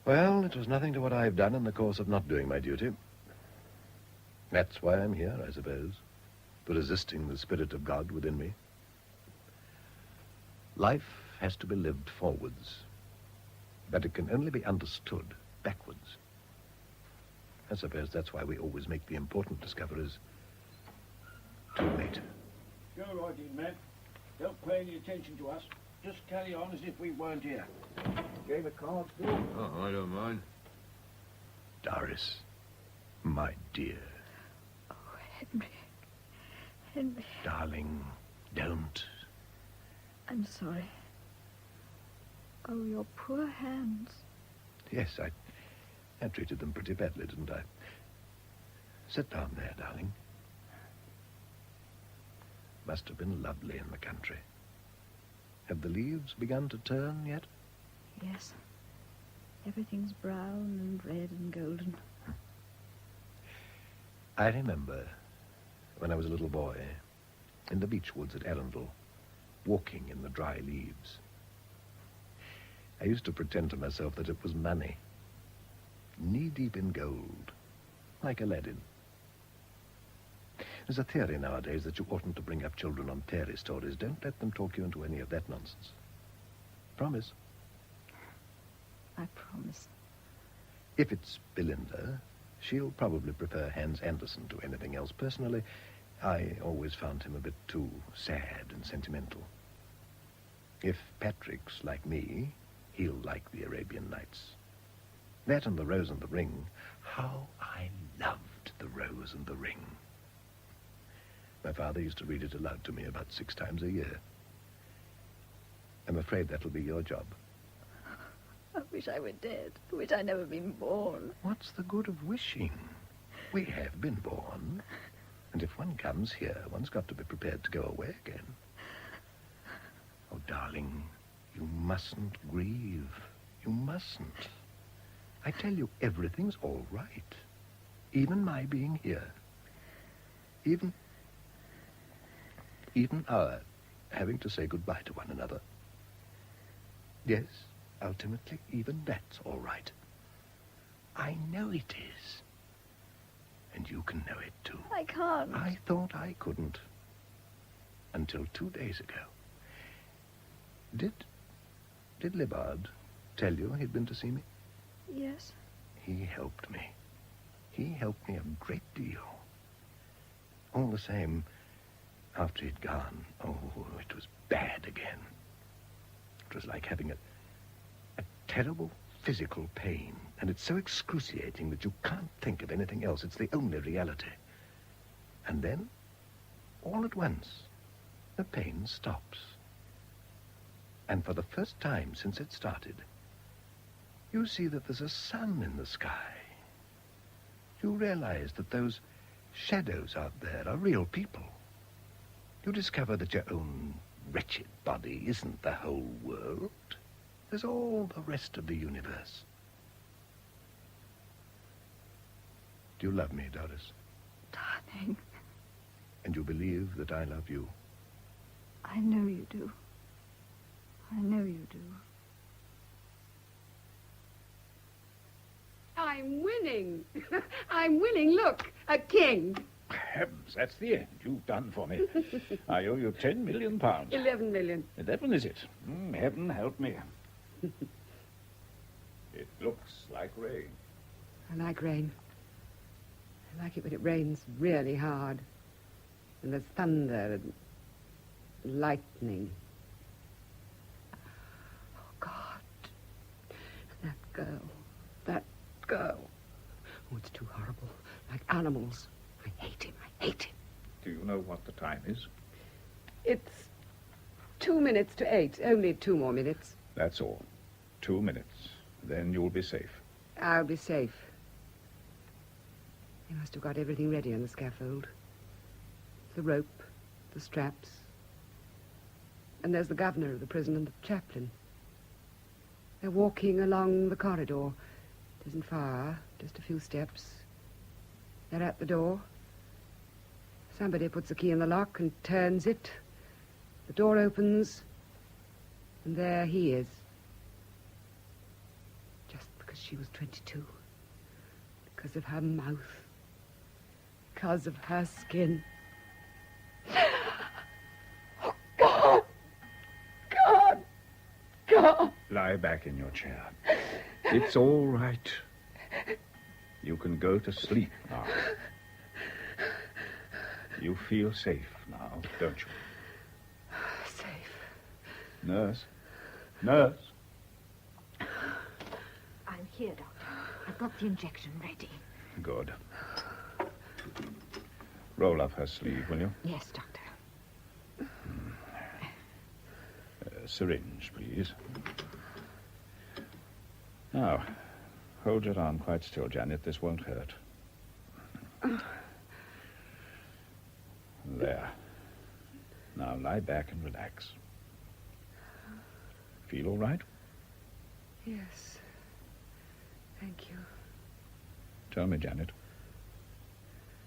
Well, it was nothing to what I've done in the course of not doing my duty. That's why I'm here, I suppose, for resisting the Spirit of God within me. Life has to be lived forwards, but it can only be understood backwards. I suppose that's why we always make the important discoveries too late. Go right in, man. Don't pay any attention to us. Just carry on as if we weren't here. Game of cards, Bill? Oh, I don't mind. Doris, my dear. Oh, Henry. Darling, don't. I'm sorry. Oh, your poor hands. Yes, I treated them pretty badly, didn't I? Sit down there, darling. Must have been lovely in the country. Have the leaves begun to turn yet? Yes. Everything's brown and red and golden. I remember when I was a little boy in the beech woods at Arundel, walking in the dry leaves. I used to pretend to myself that it was money, knee-deep in gold, like Aladdin. There's a theory nowadays that you oughtn't to bring up children on fairy stories. Don't let them talk you into any of that nonsense. Promise. I promise. If it's Belinda, she'll probably prefer Hans Andersen to anything else. Personally, I always found him a bit too sad and sentimental. If Patrick's like me, he'll like the Arabian Nights. That and The Rose and the Ring. How I loved The Rose and the Ring. My father used to read it aloud to me about 6 times a year. I'm afraid that'll be your job. I wish I were dead. I wish I'd never been born. What's the good of wishing? We have been born. And if one comes here, one's got to be prepared to go away again. Oh, darling, you mustn't grieve. You mustn't. I tell you, everything's all right. Even my being here. Even our having to say goodbye to one another. Yes, ultimately, even that's all right. I know it is. And you can know it, too. I can't. I thought I couldn't. Until 2 days ago. Did Libbard tell you he'd been to see me? Yes. He helped me. He helped me a great deal. All the same, after he'd gone, oh, it was bad again. It was like having a terrible physical pain, and it's so excruciating that you can't think of anything else. It's the only reality. And then, all at once, the pain stops. And for the first time since it started, you see that there's a sun in the sky. You realize that those shadows out there are real people. You discover that your own wretched body isn't the whole world. There's all the rest of the universe. Do you love me, Doris? Darling. And you believe that I love you? I know you do. I know you do. I'm winning. I'm winning. Look, a king. heavens, that's the end. You've done for me. I owe you £10 million. 11 million. 11, is it? Heaven help me. It looks like rain. I like rain. I like it when it rains really hard. And there's thunder and lightning. Oh, God. That girl. That girl. Oh, it's too horrible. Like animals. I hate him. I hate him. Do you know what the time is? It's 2 minutes to 8. Only 2 more minutes. That's all. 2 minutes. Then you'll be safe. I'll be safe. They must have got everything ready on the scaffold. The rope, the straps. And there's the governor of the prison and the chaplain. They're walking along the corridor. It isn't far, just a few steps. They're at the door. Somebody puts the key in the lock and turns it. The door opens, and there he is. Just because she was 22. Because of her mouth. Because of her skin. Oh, God! God! God! Lie back in your chair. It's all right. You can go to sleep now. You feel safe now, don't you? Safe. Nurse? Nurse? I'm here, Doctor. I've got the injection ready. Good. Roll up her sleeve, will you? Yes, Doctor. Syringe, please. Now, hold your arm quite still, Janet. This won't hurt. There. Now lie back and relax. Feel all right? Yes. Thank you. Tell me, Janet.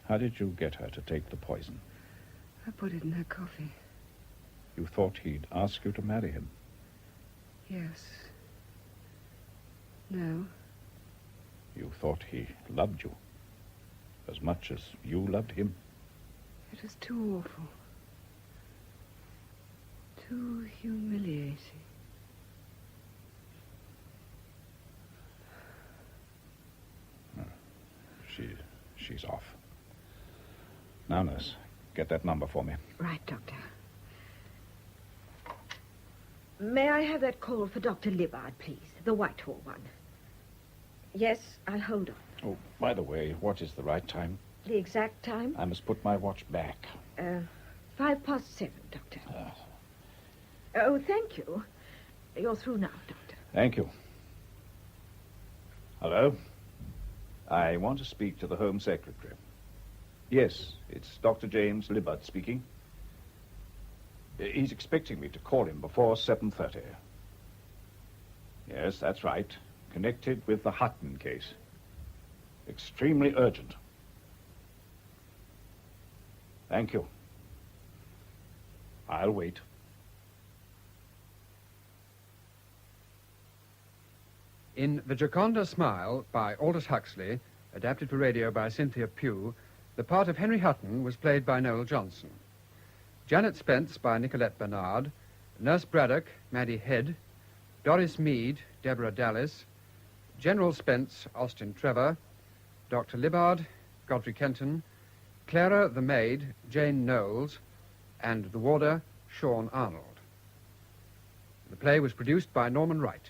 How did you get her to take the poison? I put it in her coffee. You thought he'd ask you to marry him? Yes. No. You thought he loved you as much as you loved him? It was too awful. Too humiliating. She's off. Now, nurse, get that number for me. Right, Doctor. May I have that call for Dr. Libbard, please? The Whitehall one. Yes, I'll hold on. Oh, by the way, what is the right time? The exact time? I must put my watch back. 7:05, Doctor. Oh, thank you. You're through now, Doctor. Thank you. Hello? I want to speak to the Home Secretary. Yes, it's Dr. James Libbard speaking. He's expecting me to call him before 7:30. Yes, that's right. Connected with the Hutton case. Extremely urgent. Thank you. I'll wait. In The Gioconda Smile by Aldous Huxley, adapted for radio by Cynthia Pughe, the part of Henry Hutton was played by Noel Johnson. Janet Spence by Nicolette Bernard, Nurse Braddock, Maddie Head, Doris Mead, Deborah Dallas, General Spence, Austin Trevor, Dr. Libbard, Godfrey Kenton, Clara the maid, Jane Knowles, and the warder, Sean Arnold. The play was produced by Norman Wright.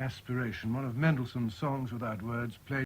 Aspiration, one of Mendelssohn's songs without words, played